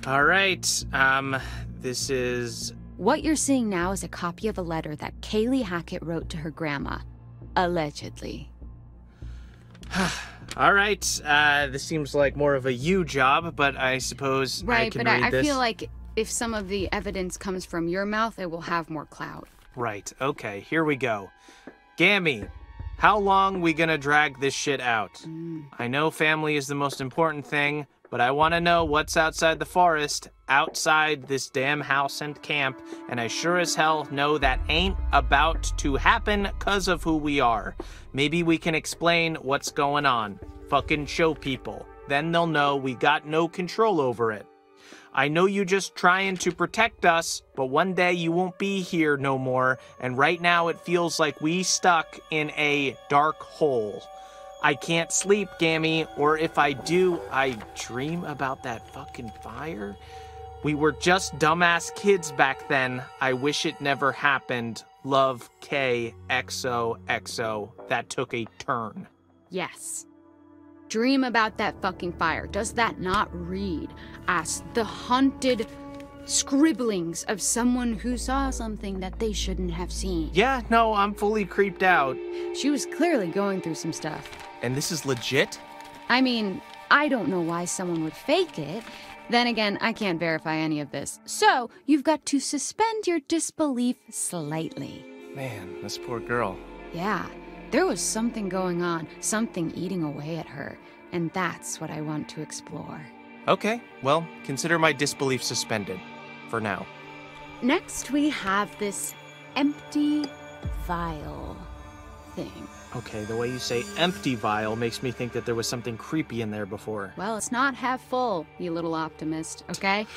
All right, this is... What you're seeing now is a copy of a letter that Kaylee Hackett wrote to her grandma. Allegedly. All right, this seems like more of a you job, but I suppose I can read this. I feel like if some of the evidence comes from your mouth, it will have more clout. Right, okay, here we go. Gammy, how long we gonna drag this shit out? I know family is the most important thing, but I want to know what's outside the forest, outside this damn house and camp, and I sure as hell know that ain't about to happen 'cause of who we are. Maybe we can explain what's going on. Fucking show people. Then they'll know we got no control over it. I know you just trying to protect us, but one day you won't be here no more, and right now it feels like we stuck in a dark hole. I can't sleep, Gammy, or if I do, I dream about that fucking fire. We were just dumbass kids back then. I wish it never happened. Love, K, XOXO. That took a turn. Yes. Dream about that fucking fire. Does that not read as the haunted scribblings of someone who saw something that they shouldn't have seen? Yeah, no, I'm fully creeped out. She was clearly going through some stuff. And this is legit? I mean, I don't know why someone would fake it. Then again, I can't verify any of this. So, you've got to suspend your disbelief slightly. Man, this poor girl. Yeah, there was something going on, something eating away at her. And that's what I want to explore. Okay, well, consider my disbelief suspended. For now. Next, we have this empty vial thing. Okay, the way you say empty vial makes me think that there was something creepy in there before. Well, it's not half full, you little optimist, okay?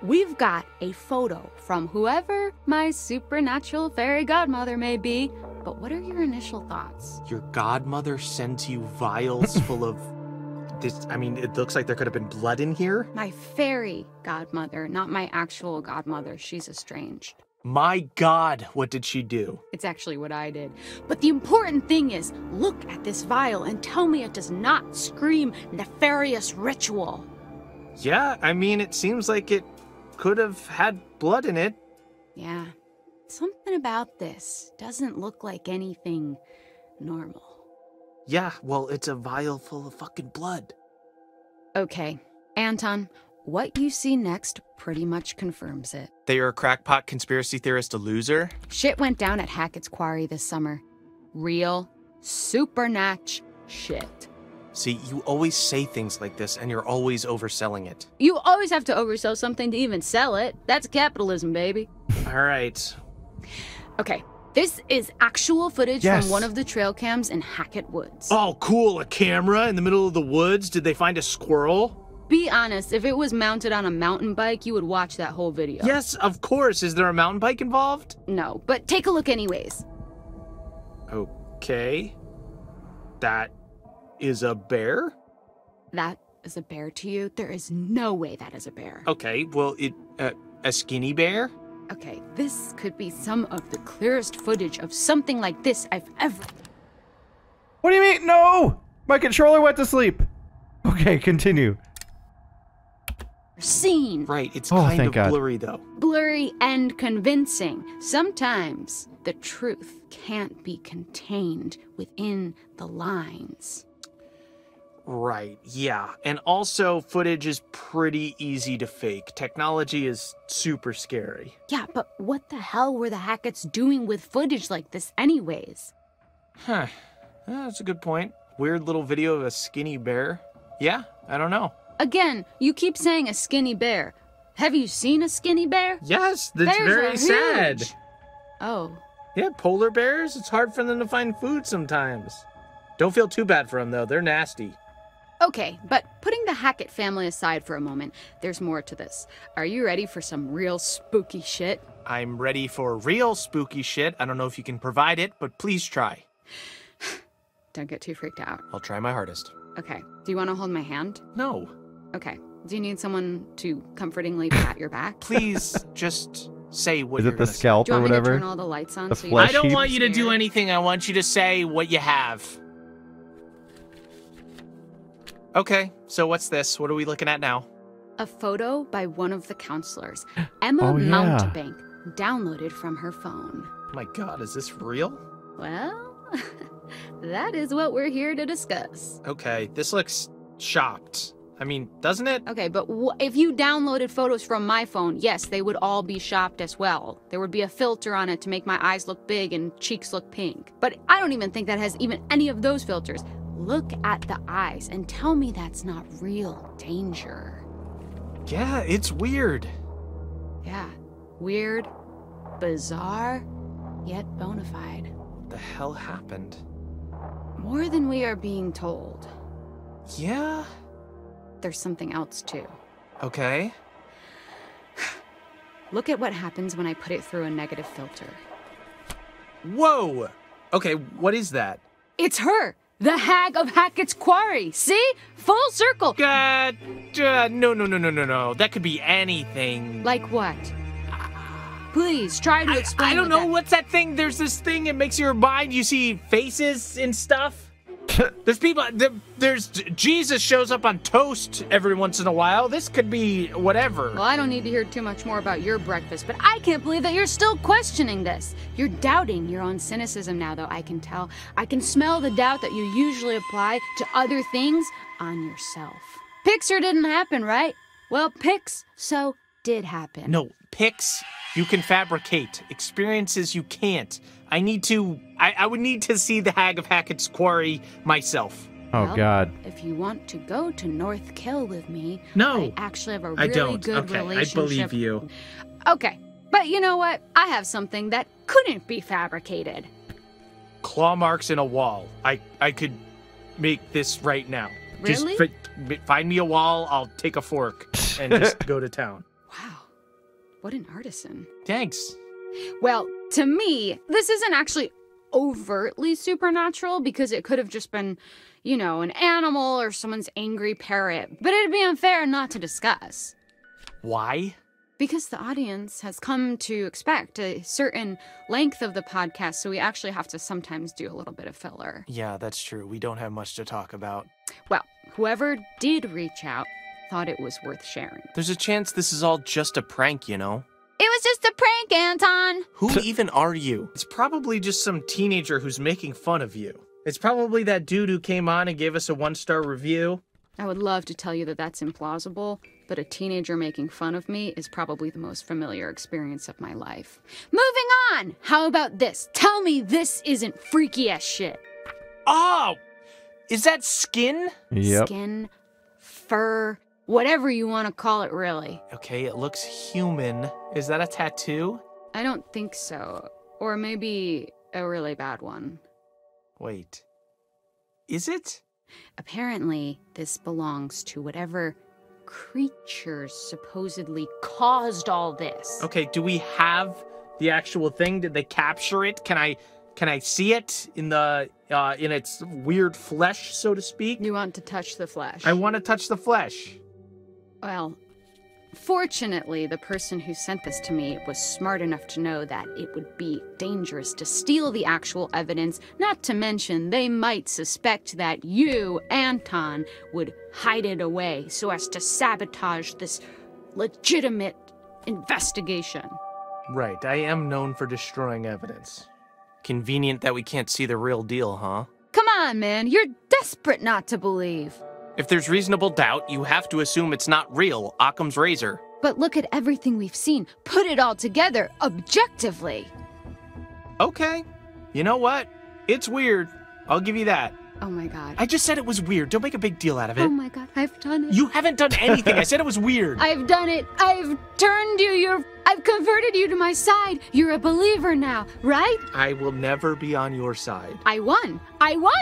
We've got a photo from whoever my supernatural fairy godmother may be, but what are your initial thoughts? Your godmother sends you vials full of I mean, it looks like there could have been blood in here. My fairy godmother, not my actual godmother. She's estranged. My God, what did she do? It's actually what I did. But the important thing is, look at this vial and tell me it does not scream nefarious ritual. Yeah, I mean, it seems like it could have had blood in it. Yeah. Something about this doesn't look like anything normal. Yeah, well, it's a vial full of fucking blood. Okay, Anton, what you see next pretty much confirms it. That you're a crackpot conspiracy theorist, a loser? Shit went down at Hackett's Quarry this summer. Real, supernatch shit. See, you always say things like this, and you're always overselling it. You always have to oversell something to even sell it. That's capitalism, baby. All right. Okay, this is actual footage from one of the trail cams in Hackett Woods. Oh, cool, a camera in the middle of the woods? Did they find a squirrel? Be honest, if it was mounted on a mountain bike, you would watch that whole video. Yes, of course. Is there a mountain bike involved? No, but take a look anyways. Okay. That is a bear? That is a bear to you? There is no way that is a bear. Okay, well, a skinny bear? Okay, this could be some of the clearest footage of something like this I've ever... What do you mean? No! My controller went to sleep. Okay, continue. Seen. Right, it's kind of blurry, though. Blurry and convincing. Sometimes the truth can't be contained within the lines. Right, yeah. And also, footage is pretty easy to fake. Technology is super scary. Yeah, but what the hell were the Hacketts doing with footage like this anyways? Huh. That's a good point. Weird little video of a skinny bear. Yeah, I don't know. Again, you keep saying a skinny bear. Have you seen a skinny bear? Yes, that's Bears very are sad. huge. Oh. Yeah, polar bears, it's hard for them to find food sometimes. Don't feel too bad for them, though. They're nasty. Okay, but putting the Hackett family aside for a moment, there's more to this. Are you ready for some real spooky shit? I'm ready for real spooky shit. I don't know if you can provide it, but please try. Don't get too freaked out. I'll try my hardest. Okay, do you want to hold my hand? No. Okay, do you need someone to comfortingly pat your back? Please, just say what Is you're it the gonna scalp say. or Do you want whatever? me to turn all the lights on? The so flesh I don't heap? want you to do anything. I want you to say what you have. Okay, so what's this? What are we looking at now? A photo by one of the counselors, Emma Oh, yeah. Mountebank, downloaded from her phone. Oh my God, is this real? Well, that is what we're here to discuss. Okay, this looks shopped. I mean, doesn't it? Okay, but if you downloaded photos from my phone, yes, they would all be shopped as well. There would be a filter on it to make my eyes look big and cheeks look pink. But I don't even think that has even any of those filters. Look at the eyes and tell me that's not real danger. Yeah, it's weird. Yeah, weird, bizarre, yet bona fide. What the hell happened? More than we are being told. Yeah? There's something else too. Okay. Look at what happens when I put it through a negative filter. Whoa! Okay, what is that? It's her! The Hag of Hackett's Quarry! See? Full circle! No. That could be anything. Like what? Please, try to explain. I don't know. What's that thing? There's this thing, it makes your mind, you see faces and stuff. There's people, there's Jesus shows up on toast every once in a while. This could be whatever. Well, I don't need to hear too much more about your breakfast, but I can't believe that you're still questioning this. You're doubting your own cynicism now, though, I can tell. I can smell the doubt that you usually apply to other things on yourself. Pixar didn't happen, right? Well, so did happen. No, pics you can fabricate. Experiences you can't. I would need to see the Hag of Hackett's Quarry myself. Oh, well, God. If you want to go to North Kill with me, no, I actually have a I really don't. good Okay, relationship. I believe you. Okay, but you know what? I have something that couldn't be fabricated. Claw marks in a wall. I could make this right now. Really? Just find me a wall, I'll take a fork and just go to town. Wow, what an artisan. Thanks. Well, to me, this isn't actually overtly supernatural because it could have just been, you know, an animal or someone's angry parrot. But it'd be unfair not to discuss. Why? Because the audience has come to expect a certain length of the podcast, so we actually have to sometimes do a little bit of filler. Yeah, that's true. We don't have much to talk about. Well, whoever did reach out thought it was worth sharing. There's a chance this is all just a prank, you know? It was just a prank, Anton! Who even are you? It's probably just some teenager who's making fun of you. It's probably that dude who came on and gave us a 1-star review. I would love to tell you that that's implausible, but a teenager making fun of me is probably the most familiar experience of my life. Moving on! How about this? Tell me this isn't freaky as shit. Oh! Is that skin? Yep. Skin, fur, whatever you want to call it, really. Okay, it looks human. Is that a tattoo? I don't think so. Or maybe a really bad one. Wait. Is it? Apparently, this belongs to whatever creatures supposedly caused all this. Okay, do we have the actual thing? Did they capture it? Can I see it in the in its weird flesh, so to speak? You want to touch the flesh? I want to touch the flesh. Well, fortunately, the person who sent this to me was smart enough to know that it would be dangerous to steal the actual evidence, not to mention they might suspect that you, Anton, would hide it away so as to sabotage this legitimate investigation. Right, I am known for destroying evidence. Convenient that we can't see the real deal, huh? Come on, man, you're desperate not to believe. If there's reasonable doubt, you have to assume it's not real, Occam's razor. But look at everything we've seen. Put it all together, objectively. Okay. You know what? It's weird. I'll give you that. Oh my god. I just said it was weird. Don't make a big deal out of it. Oh my god, I've done it. You haven't done anything. I said it was weird. I've done it. I've turned you. I've converted you to my side. You're a believer now, right? I will never be on your side. I won.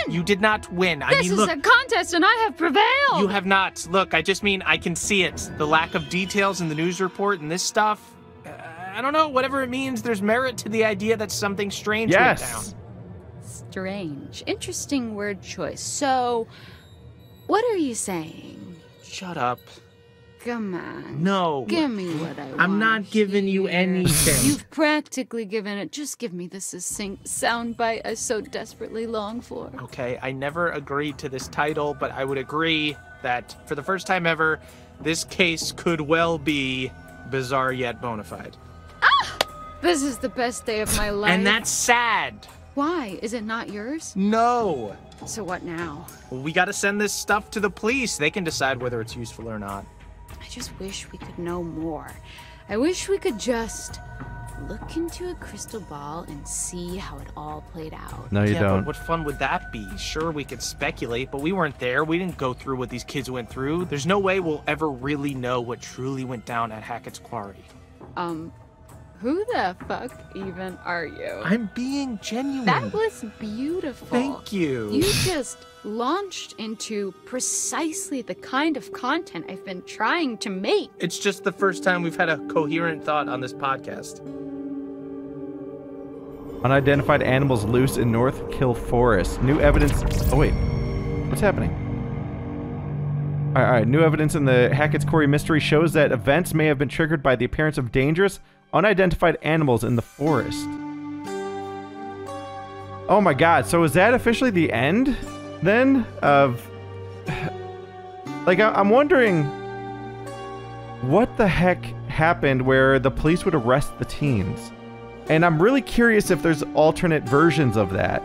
You did not win. This is a contest and I have prevailed. You have not. Look, I just mean I can see it. The lack of details in the news report and this stuff. I don't know, whatever it means, there's merit to the idea that something strange went down. Strange. Interesting word choice. So, what are you saying? Shut up. Come on. No. Give me what I want. I'm not giving you anything. You've practically given it. Just give me the succinct soundbite I so desperately long for. Okay, I never agreed to this title, but I would agree that for the first time ever, this case could well be bizarre yet bona fide. This is the best day of my life. And that's sad. Why? Is it not yours? No. So what now? Well, we gotta send this stuff to the police. They can decide whether it's useful or not. I just wish we could know more. I wish we could just look into a crystal ball and see how it all played out. No, you don't. But what fun would that be? Sure, we could speculate, but we weren't there. We didn't go through what these kids went through. There's no way we'll ever really know what truly went down at Hackett's Quarry. Who the fuck even are you? I'm being genuine. That was beautiful. Thank you. You just launched into precisely the kind of content I've been trying to make. It's just the first time we've had a coherent thought on this podcast. Unidentified animals loose in North Kill Forest. New evidence. Oh, wait. What's happening? All right. New evidence in the Hackett's Quarry mystery shows that events may have been triggered by the appearance of dangerous, unidentified animals in the forest. Oh my god. So is that officially the end, then, of... Like, I'm wondering what the heck happened where the police would arrest the teens. And I'm really curious if there's alternate versions of that.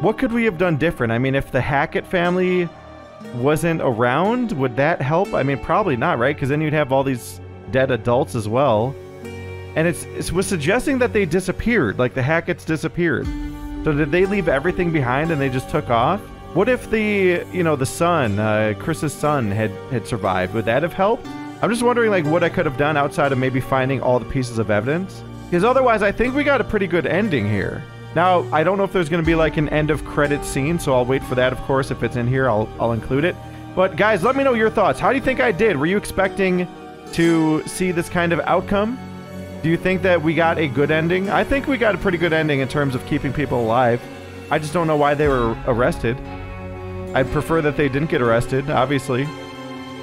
What could we have done different? I mean, if the Hackett family wasn't around, would that help? I mean, probably not, right? Because then you'd have all these dead adults as well. And it was suggesting that they disappeared, like the Hacketts disappeared. So did they leave everything behind and they just took off? What if the son, Chris's son, had survived? Would that have helped? I'm just wondering, like, what I could have done outside of maybe finding all the pieces of evidence. Because otherwise, I think we got a pretty good ending here. Now, I don't know if there's going to be like an end of credit scene, so I'll wait for that, of course. If it's in here, I'll include it. But guys, let me know your thoughts. How do you think I did? Were you expecting to see this kind of outcome? Do you think that we got a good ending? I think we got a pretty good ending in terms of keeping people alive. I just don't know why they were arrested. I'd prefer that they didn't get arrested, obviously.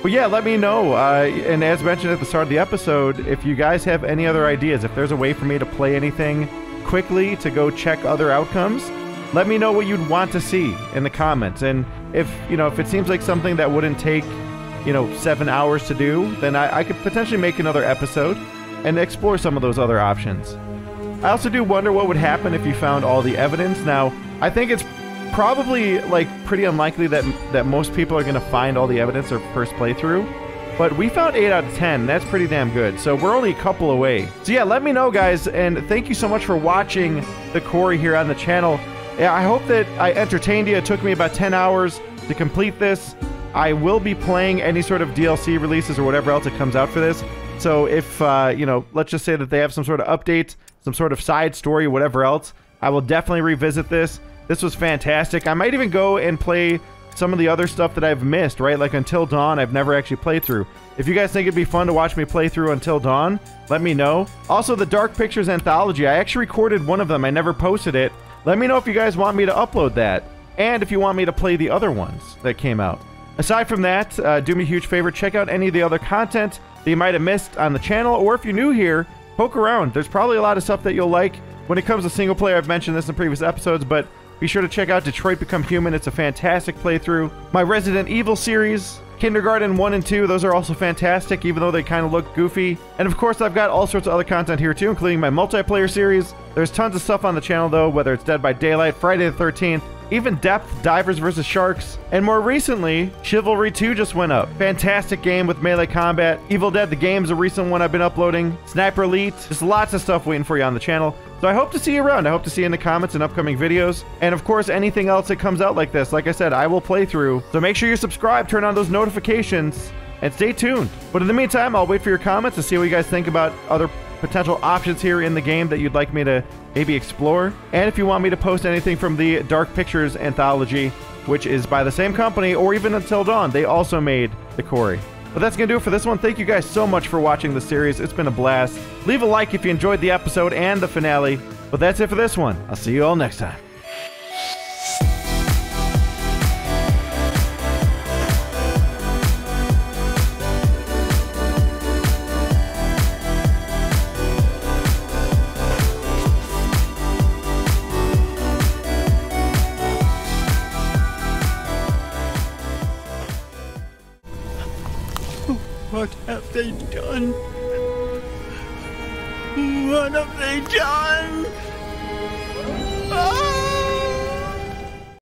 But yeah, let me know. And as mentioned at the start of the episode, if you guys have any other ideas, if there's a way for me to play anything quickly to go check other outcomes, let me know what you'd want to see in the comments. And if, you know, if it seems like something that wouldn't take, you know, 7 hours to do, then I could potentially make another episode and explore some of those other options. I also do wonder what would happen if you found all the evidence. Now, I think it's probably like pretty unlikely that most people are going to find all the evidence their first playthrough, but we found 8 out of 10. That's pretty damn good. So we're only a couple away. So yeah, let me know, guys, and thank you so much for watching the Quarry here on the channel. Yeah, I hope that I entertained you. It took me about 10 hours to complete this. I will be playing any sort of DLC releases or whatever else that comes out for this. So if, you know, let's just say that they have some sort of update, some sort of side story, whatever else, I will definitely revisit this. This was fantastic. I might even go and play some of the other stuff that I've missed, right? Like Until Dawn, I've never actually played through. If you guys think it'd be fun to watch me play through Until Dawn, let me know. Also, the Dark Pictures Anthology, I actually recorded one of them. I never posted it. Let me know if you guys want me to upload that, and if you want me to play the other ones that came out. Aside from that, do me a huge favor, check out any of the other content that you might have missed on the channel, or if you're new here, poke around. There's probably a lot of stuff that you'll like. When it comes to single player, I've mentioned this in previous episodes, but be sure to check out Detroit Become Human. It's a fantastic playthrough. My Resident Evil series, Kindergarten 1 and 2, those are also fantastic, even though they kind of look goofy. And of course, I've got all sorts of other content here too, including my multiplayer series. There's tons of stuff on the channel though, whether it's Dead by Daylight, Friday the 13th, even Depth, Divers vs. Sharks, and more recently, Chivalry 2 just went up. Fantastic game with melee combat. Evil Dead the Game's a recent one I've been uploading. Sniper Elite, just lots of stuff waiting for you on the channel. So I hope to see you around. I hope to see you in the comments in upcoming videos. And of course, anything else that comes out like this, like I said, I will play through. So make sure you subscribe, turn on those notifications, and stay tuned. But in the meantime, I'll wait for your comments to see what you guys think about other potential options here in the game that you'd like me to maybe explore. And if you want me to post anything from the Dark Pictures Anthology, which is by the same company, or even Until Dawn, they also made the Quarry. But that's going to do it for this one. Thank you guys so much for watching the series. It's been a blast. Leave a like if you enjoyed the episode and the finale. But that's it for this one. I'll see you all next time. What have they done? What have they done? Ah!